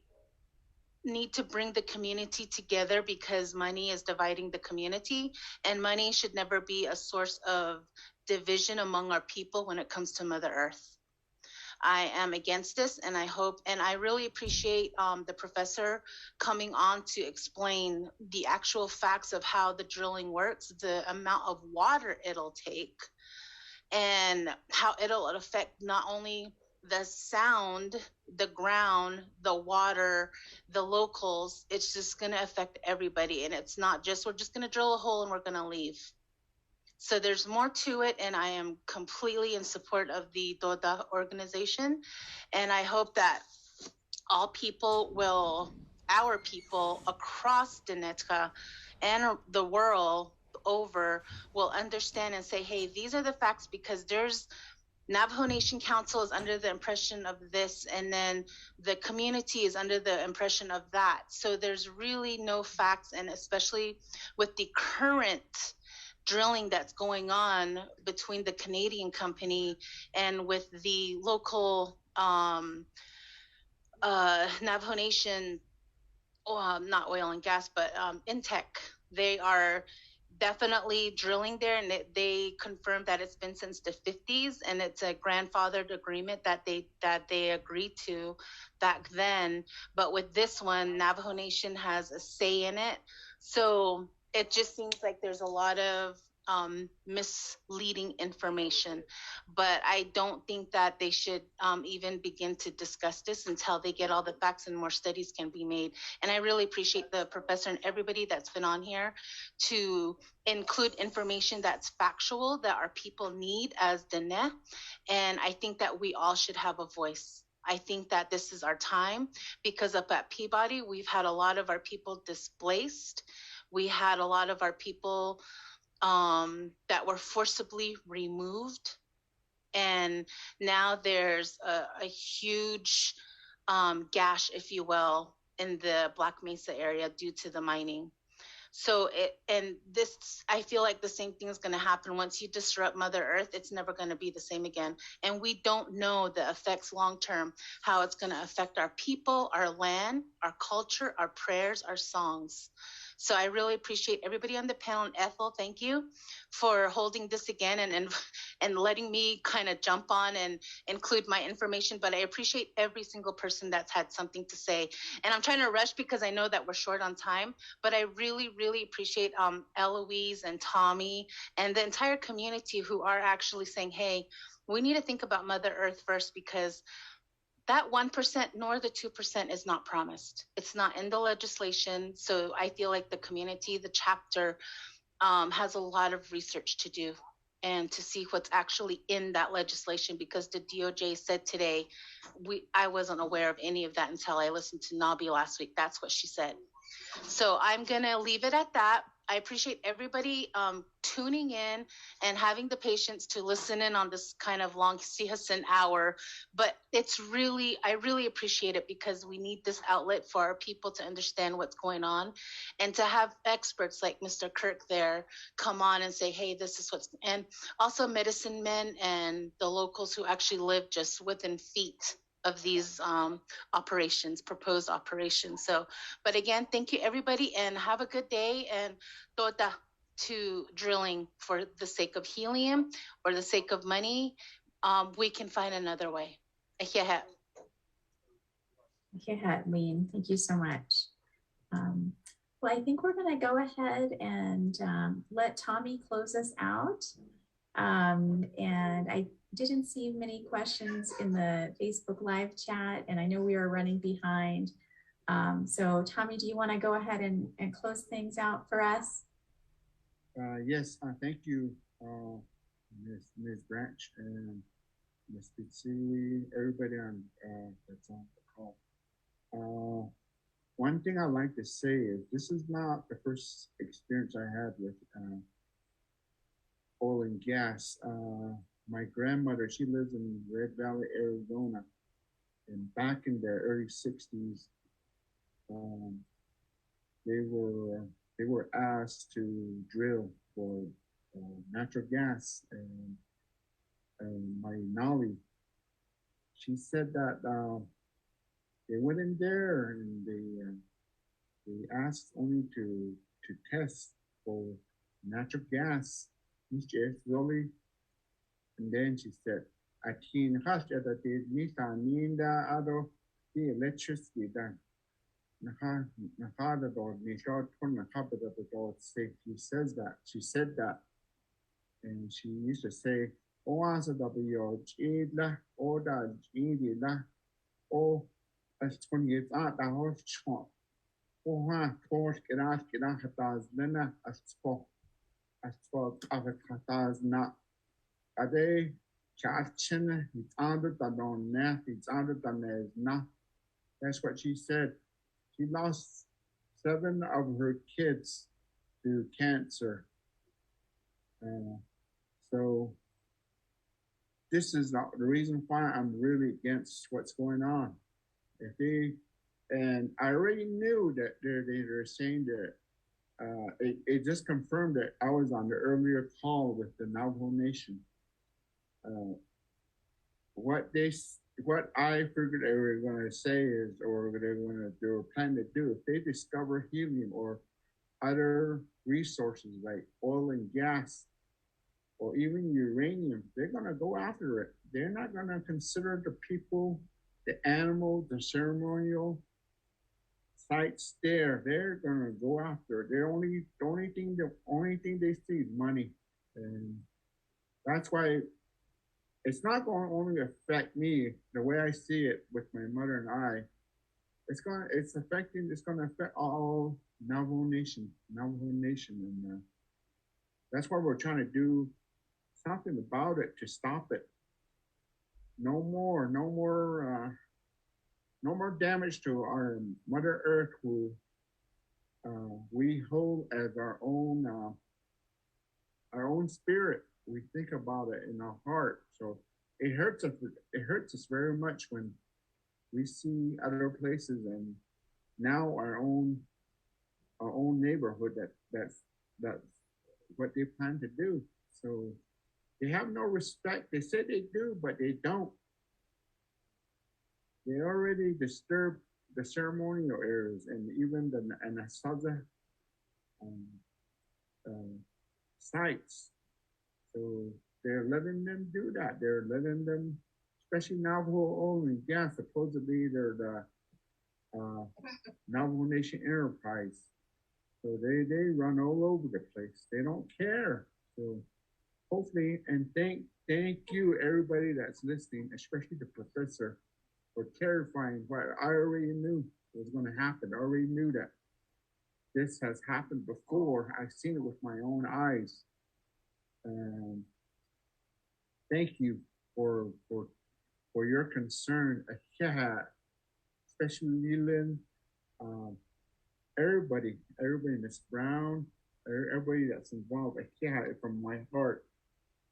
need to bring the community together, because money is dividing the community, and money should never be a source of division among our people when it comes to Mother Earth. I am against this, and I hope, and I really appreciate the professor coming on to explain the actual facts of how the drilling works, the amount of water it'll take, and how it'll affect not only the sound, the ground, the water, the locals. It's just going to affect everybody. And it's not just, we're just going to drill a hole and we're going to leave. So there's more to it, and I am completely in support of the DODA organization. And I hope that all people will, our people across Donetka and the world over, will understand and say, hey, these are the facts, because there's Navajo Nation Council is under the impression of this, and then the community is under the impression of that. So there's really no facts, and especially with the current drilling that's going on between the Canadian company and with the local Navajo Nation, not oil and gas, but Intech. They are definitely drilling there, and they confirmed that it's been since the 50s, and it's a grandfathered agreement that they agreed to back then. But with this one, Navajo Nation has a say in it. So it just seems like there's a lot of misleading information, but I don't think that they should even begin to discuss this until they get all the facts and more studies can be made. And I really appreciate the professor and everybody that's been on here to include information that's factual that our people need as Dene. And I think that we all should have a voice. I think that this is our time, because up at Peabody, we've had a lot of our people displaced. We had a lot of our people that were forcibly removed. And now there's a huge gash, if you will, in the Black Mesa area due to the mining. So I feel like the same thing is going to happen once you disrupt Mother Earth. It's never going to be the same again. And we don't know the effects long-term, how it's going to affect our people, our land, our culture, our prayers, our songs. So I really appreciate everybody on the panel. And Ethel, thank you for holding this again and letting me kind of jump on and include my information. But I appreciate every single person that's had something to say. And I'm trying to rush because I know that we're short on time, but I really, really appreciate Elouise and Tommy and the entire community who are actually saying, hey, we need to think about Mother Earth first, because that 1% nor the 2% is not promised. It's not in the legislation. So I feel like the community, the chapter, has a lot of research to do and to see what's actually in that legislation, because the DOJ said today, I wasn't aware of any of that until I listened to Nabi last week. That's what she said. So I'm going to leave it at that. I appreciate everybody tuning in and having the patience to listen in on this kind of long siesta hour. But I really appreciate it, because we need this outlet for our people to understand what's going on, and to have experts like Mr. Kirk there come on and say, hey, this is what's, and also medicine men and the locals who actually live just within feet of these proposed operations. So, but again, thank you everybody, and have a good day, and tota to drilling for the sake of helium or the sake of money. We can find another way. Yeah, Lene, thank you so much. Well, I think we're going to go ahead and let Tommy close us out. And I didn't see many questions in the Facebook live chat, and I know we are running behind. So Tommy, do you want to go ahead and close things out for us? Yes, thank you, Ms. Branch and Ms. Bitsui, everybody on that's on the call. one thing I like to say is this is not the first experience I had with oil and gas. My grandmother, she lives in Red Valley, Arizona, and back in the early '60s, they were asked to drill for natural gas, and my Nolly, she said that they went in there and they asked only to test for natural gas. Slowly, and then she said, "I can't have that. They need the electricity done." She says that. She said that, and she used to say, "Oh, answer W, Jidla, oh, da, Jidla, oh, as 20 years out, the horse chomp. Oh, ha, torch, get out, has Lena, as for Avocats not. Are they Chachin? It's under the non net, it's under the net, not. That's what she said. She lost 7 of her kids to cancer. So this is the reason why I'm really against what's going on. And I already knew that they were saying that it just confirmed that I was on the earlier call with the Navajo Nation. What I figured they were going to say is, or they were planning to do, if they discover helium or other resources like oil and gas, or even uranium, they're going to go after it. They're not going to consider the people, the animals, the ceremonial sites there. They're going to go after it. The only thing they see is money, and that's why it's not going to only affect me the way I see it with my mother and I. It's going to affect all Navajo Nation, and that's why we're trying to do something about it to stop it. No more damage to our Mother Earth, who we hold as our own spirit. We think about it in our heart, so it hurts us. It hurts us very much when we see other places, and now our own neighborhood. That's what they plan to do. So they have no respect. They say they do, but they don't. They already disturbed the ceremonial areas and even the Anasaza sites. So they're letting them do that. They're letting them, especially Navajo oil and gas. Supposedly they're the Navajo Nation Enterprise. So they run all over the place. They don't care. So hopefully, and thank you everybody that's listening, especially the professor, for clarifying what I already knew was going to happen. I already knew that this has happened before. I've seen it with my own eyes. Thank you for your concern, especially Leland, everybody, Miss Brown, everybody that's involved. From my heart.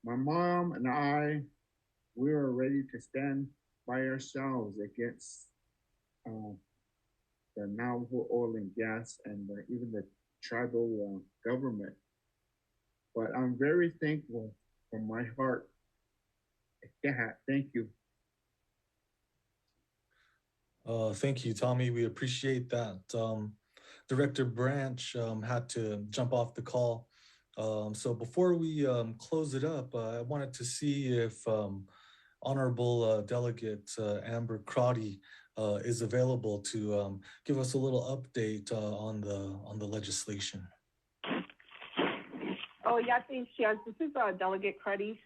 My mom and I, we are ready to stand by ourselves against the Navajo oil and gas and even the tribal government. But I'm very thankful from my heart. Thank you. Thank you, Tommy. We appreciate that. Director Branch had to jump off the call. So before we close it up, I wanted to see if Honorable Delegate Amber Crotty is available to give us a little update on the legislation. Oh, yeah, thanks. Yes, this is Delegate Crotty.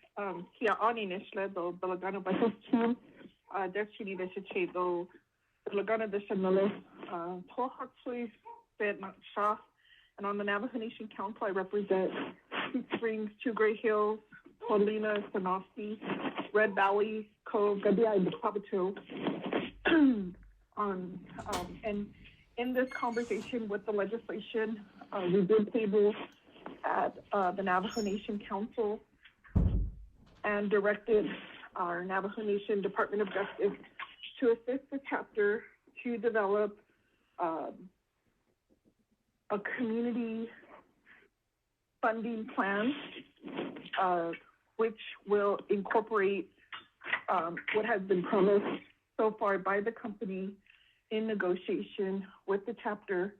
Here on Inishla, the Lagana Basis team, Deputy Legislative, the Lagana Bishamillis, Tohatsui, Vietnam Shah, and on the Navajo Nation Council, I represent Sweet Springs, Two Great Hills, Polina, Sanasti, Red Valley, Cove, Gabia, and Papato. And in this conversation with the legislation, we did table at the Navajo Nation Council and directed our Navajo Nation Department of Justice to assist the chapter to develop a community funding plan, which will incorporate what has been promised so far by the company in negotiation with the chapter,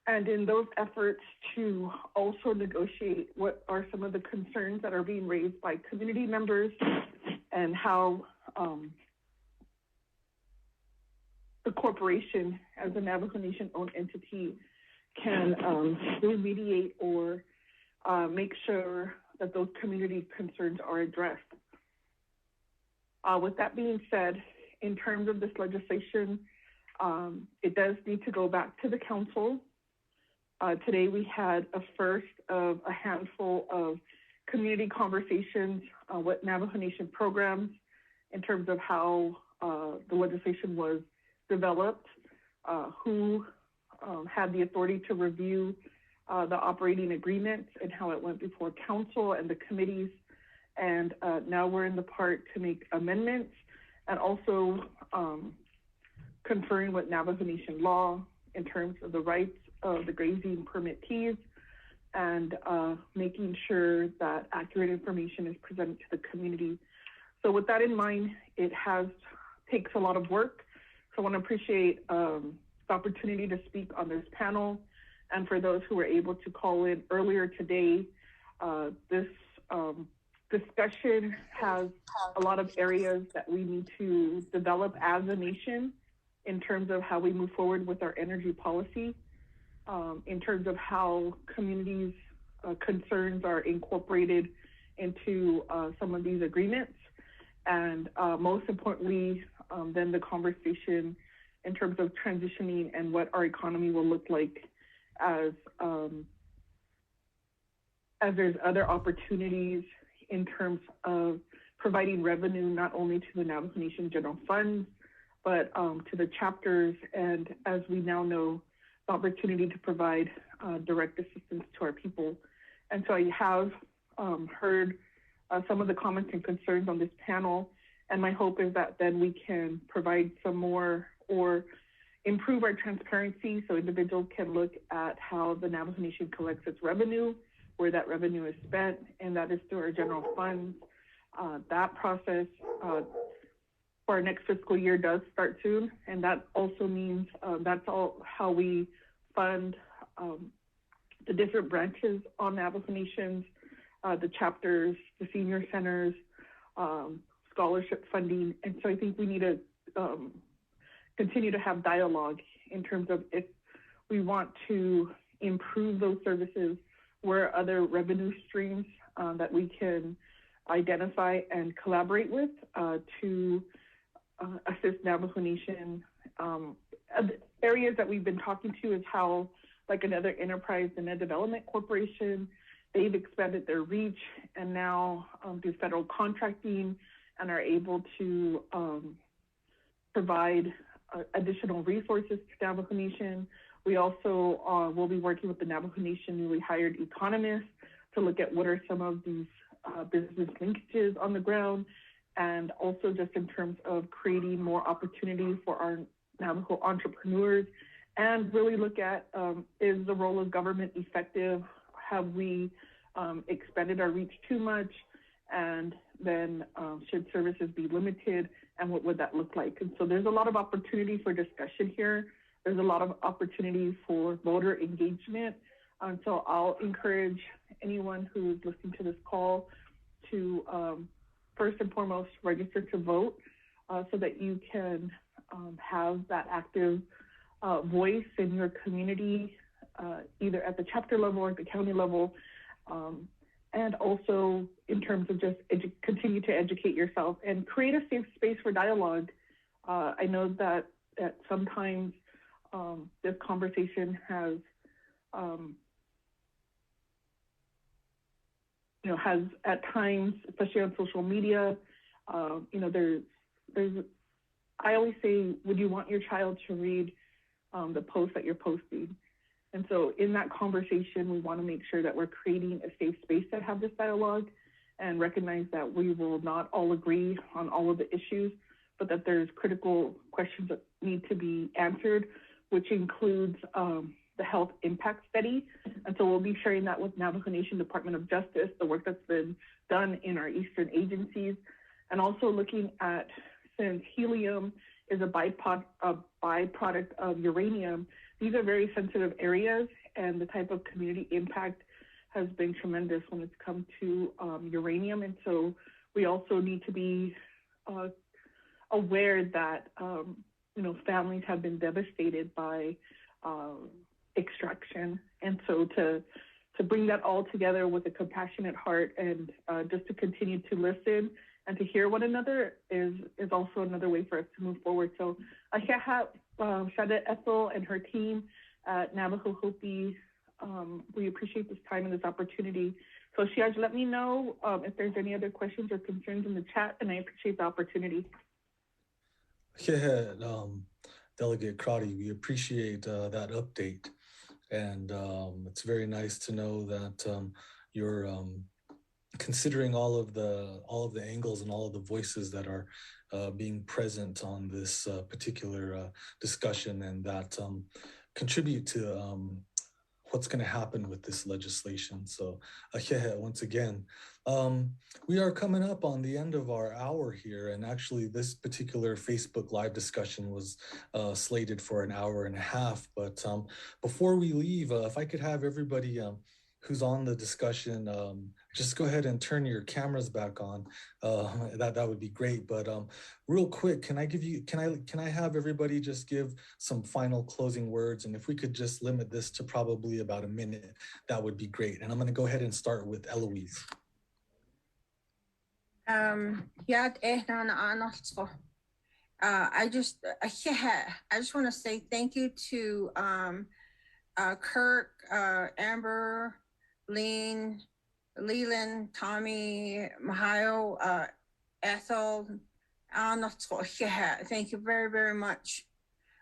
and in those efforts to also negotiate what are some of the concerns that are being raised by community members and how the corporation as a Navajo Nation owned entity can remediate or make sure that those community concerns are addressed. With that being said, in terms of this legislation, it does need to go back to the council. Today we had a first of a handful of community conversations with Navajo Nation programs in terms of how the legislation was developed, who had the authority to review the operating agreements and how it went before council and the committees. And now we're in the part to make amendments and also conferring with Navajo Nation law in terms of the rights of the grazing permittees and making sure that accurate information is presented to the community. So with that in mind, it takes a lot of work. So I want to appreciate the opportunity to speak on this panel. And for those who were able to call in earlier today, this discussion has a lot of areas that we need to develop as a nation in terms of how we move forward with our energy policy, in terms of how communities' concerns are incorporated into some of these agreements, and most importantly, then the conversation in terms of transitioning and what our economy will look like as there's other opportunities in terms of providing revenue not only to the Navajo Nation general funds, but to the chapters, and as we now know, the opportunity to provide direct assistance to our people. And so I have heard some of the comments and concerns on this panel, and my hope is that then we can provide some more or improve our transparency so individuals can look at how the Navajo Nation collects its revenue, where that revenue is spent, and that is through our general funds. That process for our next fiscal year does start soon, and that also means that's all how we fund the different branches on Navajo Nations, the chapters, the senior centers, scholarship funding. And so I think we need to continue to have dialogue in terms of if we want to improve those services, where are other revenue streams that we can identify and collaborate with to assist Navajo Nation. Areas that we've been talking to is how, like another enterprise and a development corporation, they've expanded their reach and now do federal contracting and are able to provide additional resources to Navajo Nation. We also will be working with the Navajo Nation newly hired economists to look at what are some of these business linkages on the ground, and also just in terms of creating more opportunity for our Navajo entrepreneurs, and really look at is the role of government effective? Have we expanded our reach too much? And then should services be limited? And what would that look like? And so there's a lot of opportunity for discussion here. There's a lot of opportunity for voter engagement. And so I'll encourage anyone who's listening to this call to first and foremost register to vote so that you can have that active voice in your community, either at the chapter level or at the county level, and also in terms of just continue to educate yourself and create a safe space for dialogue. I know that sometimes this conversation has, has at times, especially on social media, there's I always say, would you want your child to read the posts that you're posting. And so in that conversation, we want to make sure that we're creating a safe space to have this dialogue and recognize that we will not all agree on all of the issues, but that there's critical questions that need to be answered, which includes the health impact study. And so we'll be sharing that with Navajo Nation Department of Justice, the work that's been done in our Eastern agencies, and also looking at, since helium is a byproduct of uranium, these are very sensitive areas, and the type of community impact has been tremendous when it's come to uranium. And so we also need to be aware that families have been devastated by extraction. And so to bring that all together with a compassionate heart and just to continue to listen and to hear one another is also another way for us to move forward. So Shada Ethel and her team at Navajo Hopi, we appreciate this time and this opportunity. So Shiaj, let me know if there's any other questions or concerns in the chat, and I appreciate the opportunity. Yeah, Delegate Crotty, we appreciate that update. And it's very nice to know that you're considering all of the angles and all of the voices that are being present on this particular discussion, and that contribute to what's going to happen with this legislation. So once again, we are coming up on the end of our hour here, and actually this particular Facebook Live discussion was slated for an hour and a half. But before we leave, if I could have everybody who's on the discussion, just go ahead and turn your cameras back on. That would be great. But real quick, can I have everybody just give some final closing words? And if we could just limit this to probably about a minute, that would be great. And I'm going to go ahead and start with Elouise. I just want to say thank you to Kirk, Amber, Lene, Leland, Tommy, Mahio, Ethel. Thank you very, very much.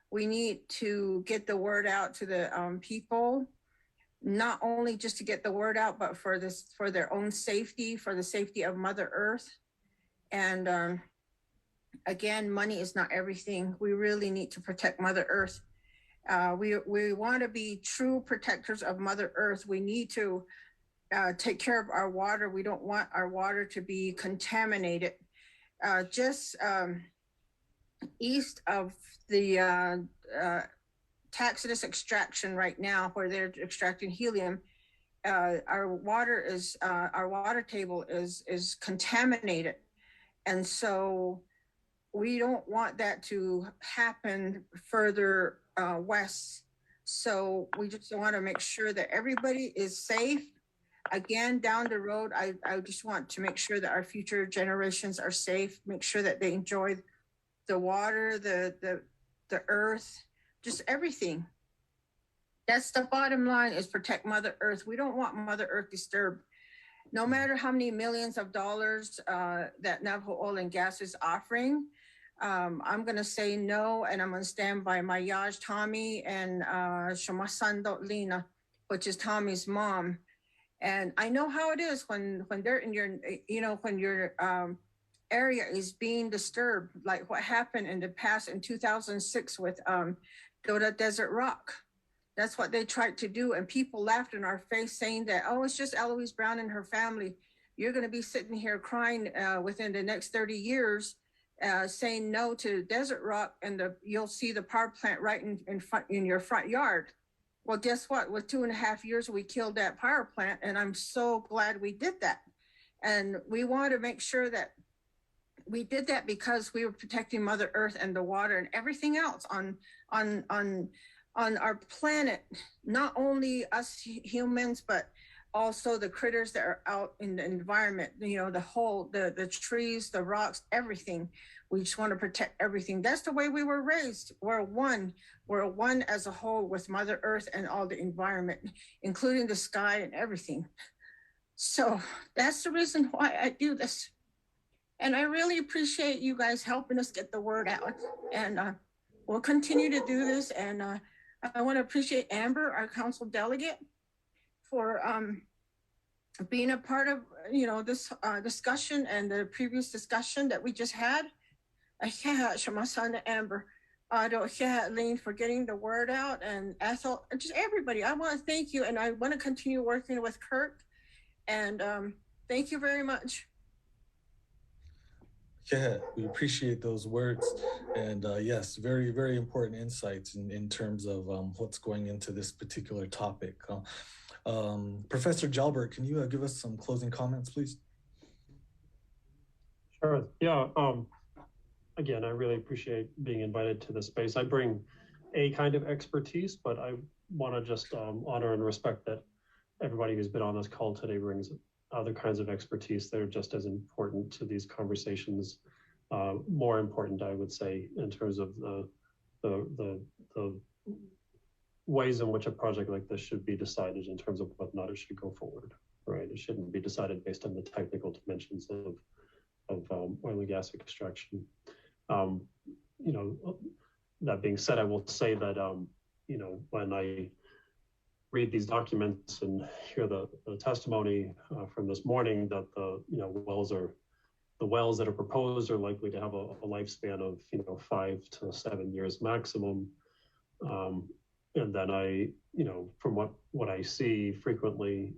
We need to get the word out to the people, not only just to get the word out, but for their own safety, for the safety of Mother Earth. And again, money is not everything. We really need to protect Mother Earth. We want to be true protectors of Mother Earth. We need to take care of our water. We don't want our water to be contaminated. Just east of the Tacitus extraction right now, where they're extracting helium, our water table is contaminated, and so we don't want that to happen further west. So we just want to make sure that everybody is safe. Again, down the road, I just want to make sure that our future generations are safe, make sure that they enjoy the water, the earth, just everything. That's the bottom line, is protect Mother Earth. We don't want Mother Earth disturbed. No matter how many millions of dollars that Navajo Oil and Gas is offering, I'm going to say no, and I'm going to stand by my Yaj Tommy and Shomasando Lena, which is Tommy's mom. And I know how it is when they're in your, when your area is being disturbed, like what happened in the past in 2006 with Dota Desert Rock. That's what they tried to do. And people laughed in our face saying that, oh, it's just Elouise Brown and her family. You're going to be sitting here crying within the next 30 years, saying no to Desert Rock, and you'll see the power plant right in your front yard. Well, guess what? With 2.5 years, we killed that power plant, and I'm so glad we did that. And we want to make sure that we did that because we were protecting Mother Earth and the water and everything else on our planet. Not only us humans, but also the critters that are out in the environment. The trees, the rocks, everything. We just want to protect everything. That's the way we were raised. We're one as a whole with Mother Earth and all the environment, including the sky and everything. So that's the reason why I do this. And I really appreciate you guys helping us get the word out. And we'll continue to do this. And I want to appreciate Amber, our council delegate, for being a part of, you know, this discussion and the previous discussion that we just had. My son Amber, Lene, for getting the word out, and Ethel, and just everybody. I want to thank you, and I want to continue working with Kirk. And thank you very much. Yeah, we appreciate those words. And yes, very, very important insights in terms of what's going into this particular topic. Professor Jalbert, can you give us some closing comments, please? Sure. Yeah. Again, I really appreciate being invited to this space. I bring a kind of expertise, but I want to just honor and respect that everybody who's been on this call today brings other kinds of expertise that are just as important to these conversations, more important, I would say, in terms of the ways in which a project like this should be decided in terms of whether or not it should go forward, right? It shouldn't be decided based on the technical dimensions of oil and gas extraction. You know, that being said, I will say that, you know, when I read these documents and hear the testimony from this morning that the wells that are proposed are likely to have a lifespan of 5 to 7 years maximum. And then from what I see frequently,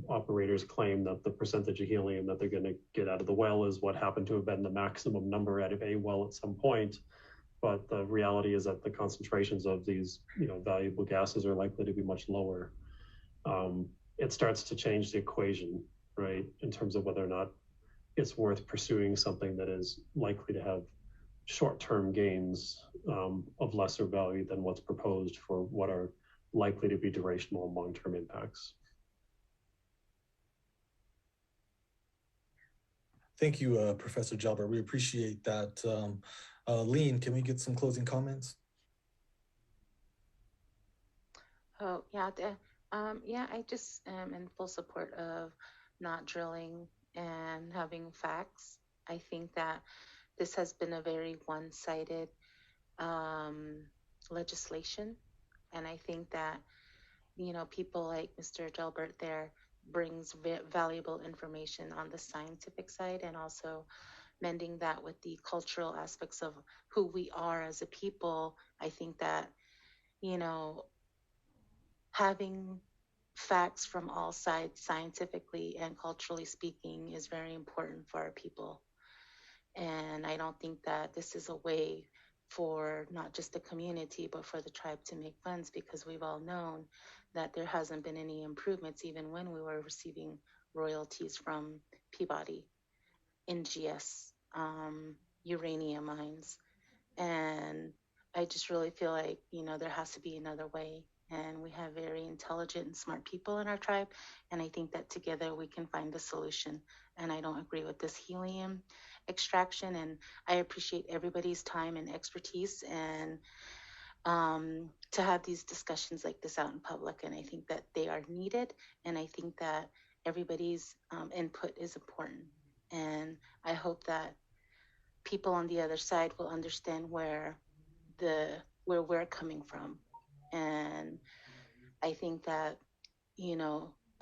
operators claim that the percentage of helium that they're going to get out of the well is what happened to have been the maximum number out of a well at some point. But the reality is that the concentrations of these, valuable gases are likely to be much lower. It starts to change the equation, right, in terms of whether or not it's worth pursuing something that is likely to have short-term gains of lesser value than what's proposed for what are likely to be durational and long-term impacts. Thank you, Professor Jalbert. We appreciate that. Lene, can we get some closing comments? Oh, yeah. I just am in full support of not drilling and having facts. I think that this has been a very one-sided legislation. And I think that, people like Mr. Jalbert there brings valuable information on the scientific side, and also mending that with the cultural aspects of who we are as a people. I think that, having facts from all sides, scientifically and culturally speaking, is very important for our people. And I don't think that this is a way for not just the community, but for the tribe to make funds, because we've all known that there hasn't been any improvements, even when we were receiving royalties from Peabody, NGS, uranium mines. And I just really feel like, there has to be another way. And we have very intelligent and smart people in our tribe. And I think that together we can find the solution. And I don't agree with this helium extraction. And I appreciate everybody's time and expertise, and to have these discussions like this out in public. And I think that they are needed. And I think that everybody's input is important. And I hope that people on the other side will understand where we're coming from. And I think that,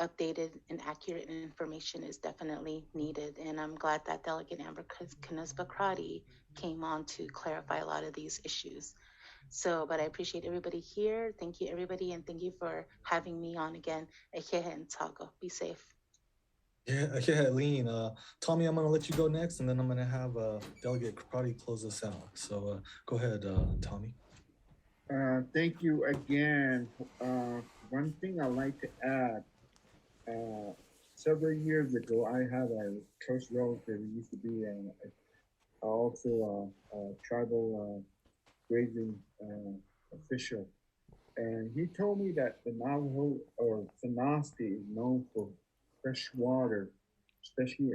updated and accurate information is definitely needed. And I'm glad that Delegate Amber Crotty came on to clarify a lot of these issues. So, but I appreciate everybody here. Thank you, everybody. And thank you for having me on again. Be safe. Yeah, Lene. Tommy, I'm going to let you go next, and then I'm going to have Delegate Crotty close us out. So go ahead, Tommy. Thank you again. One thing I'd like to add, several years ago, I had a close relative who used to be also a tribal grazing official. And he told me that the Navajo or Sanasti is known for fresh water, especially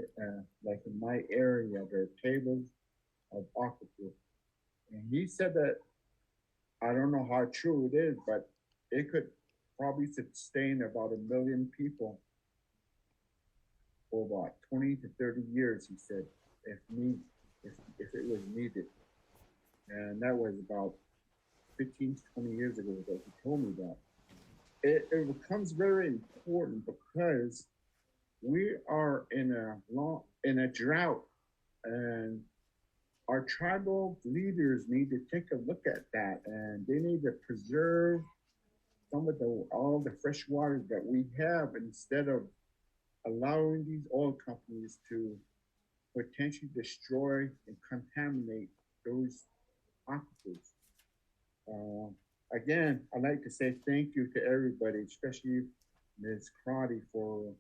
like in my area, there are tables of aquifer. And he said that, I don't know how true it is, but it could probably sustain about 1 million people for about 20 to 30 years, he said, if it was needed. And that was about 15 to 20 years ago that he told me that. It becomes very important because we are in a drought, and our tribal leaders need to take a look at that, and they need to preserve some of all the fresh water that we have instead of allowing these oil companies to potentially destroy and contaminate those aquifers. Again, I'd like to say thank you to everybody, especially Ms. Crotty, for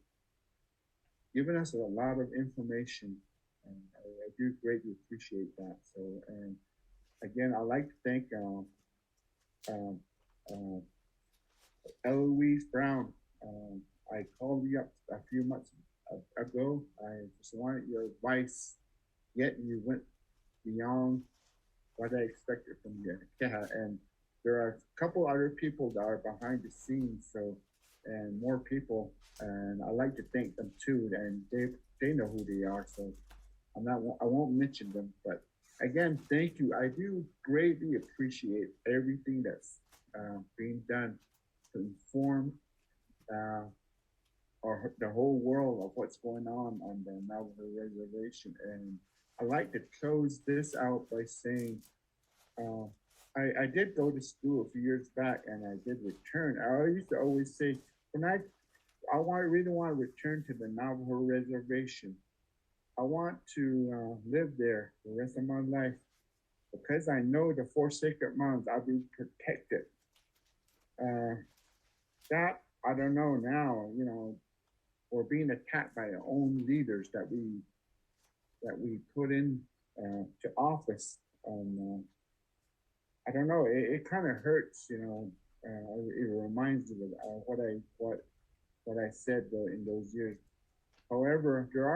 giving us a lot of information. And I do greatly appreciate that. So, and again, I'd like to thank Elouise Brown. I called you up a few months ago. I just wanted your advice, yet you went beyond what I expected from you. Yeah, and there are a couple other people that are behind the scenes, so, and more people, and I like to thank them too, and they know who they are, so I won't mention them, but again, thank you. I do greatly appreciate everything that's being done to inform the whole world of what's going on the Navajo Reservation. And I'd like to close this out by saying, I did go to school a few years back, and I did return. I used to always say, when I really want to return to the Navajo Reservation, I want to live there the rest of my life, because I know the 4 sacred mountains, I'll be protected. That, I don't know now, you know, we're being attacked by our own leaders that we put in to office. I don't know, it kind of hurts, you know. It reminds me of what I said in those years. However, there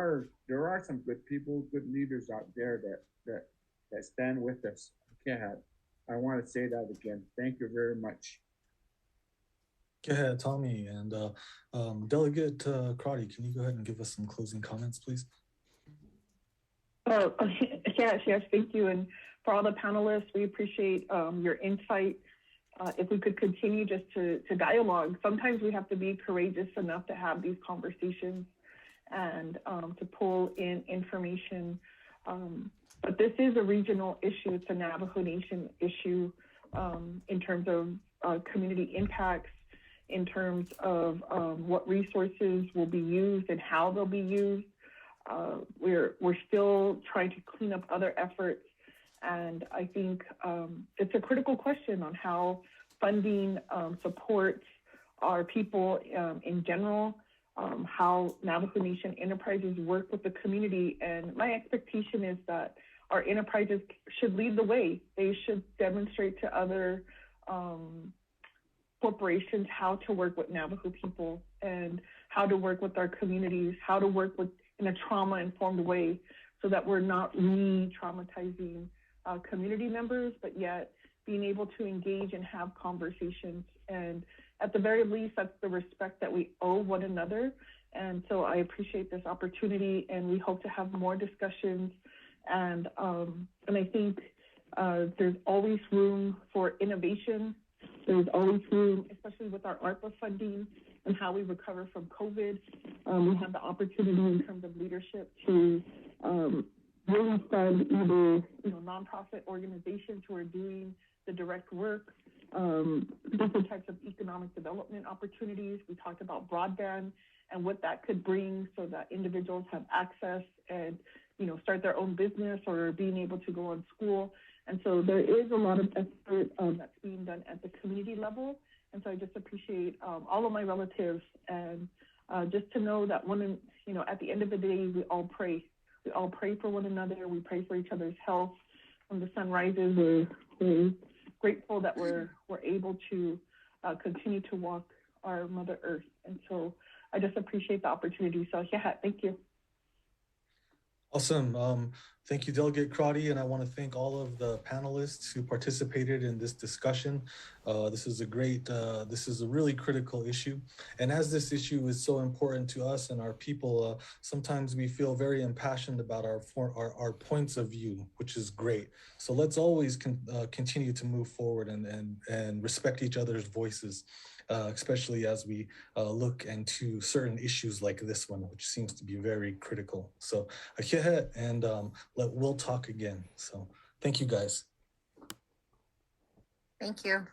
are some good people, good leaders out there that stand with us. I want to say that again. Thank you very much. Go ahead, Tommy, and Delegate Crotty, can you go ahead and give us some closing comments, please? Yes, thank you. And for all the panelists, we appreciate your insight. If we could continue just to dialogue, sometimes we have to be courageous enough to have these conversations and to pull in information. But this is a regional issue. It's a Navajo Nation issue in terms of community impacts, in terms of what resources will be used and how they'll be used. We're still trying to clean up other efforts. And I think it's a critical question on how funding supports our people in general, how Navajo Nation enterprises work with the community. And my expectation is that our enterprises should lead the way. They should demonstrate to other corporations how to work with Navajo people and how to work with our communities, how to work in a trauma-informed way, so that we're not re-traumatizing community members, but yet being able to engage and have conversations. And at the very least, that's the respect that we owe one another. And so I appreciate this opportunity, and we hope to have more discussions. And I think there's always room for innovation. There's always room, especially with our ARPA funding and how we recover from COVID. We have the opportunity in terms of leadership to really fund either nonprofit organizations who are doing the direct work, different types of economic development opportunities. We talked about broadband and what that could bring so that individuals have access and start their own business or being able to go on school. And so there is a lot of effort that's being done at the community level. And so I just appreciate all of my relatives, and just to know that at the end of the day, we all pray. We all pray for one another. We pray for each other's health. When the sun rises, we're grateful that we're able to continue to walk our Mother Earth. And so I just appreciate the opportunity. So yeah, thank you. Awesome. Thank you, Delegate Crotty, and I want to thank all of the panelists who participated in this discussion. This is a really critical issue. And as this issue is so important to us and our people, sometimes we feel very impassioned about our points of view, which is great. So let's always continue to move forward and respect each other's voices, especially as we look into certain issues like this one, which seems to be very critical. So, and we'll talk again. So thank you guys. Thank you.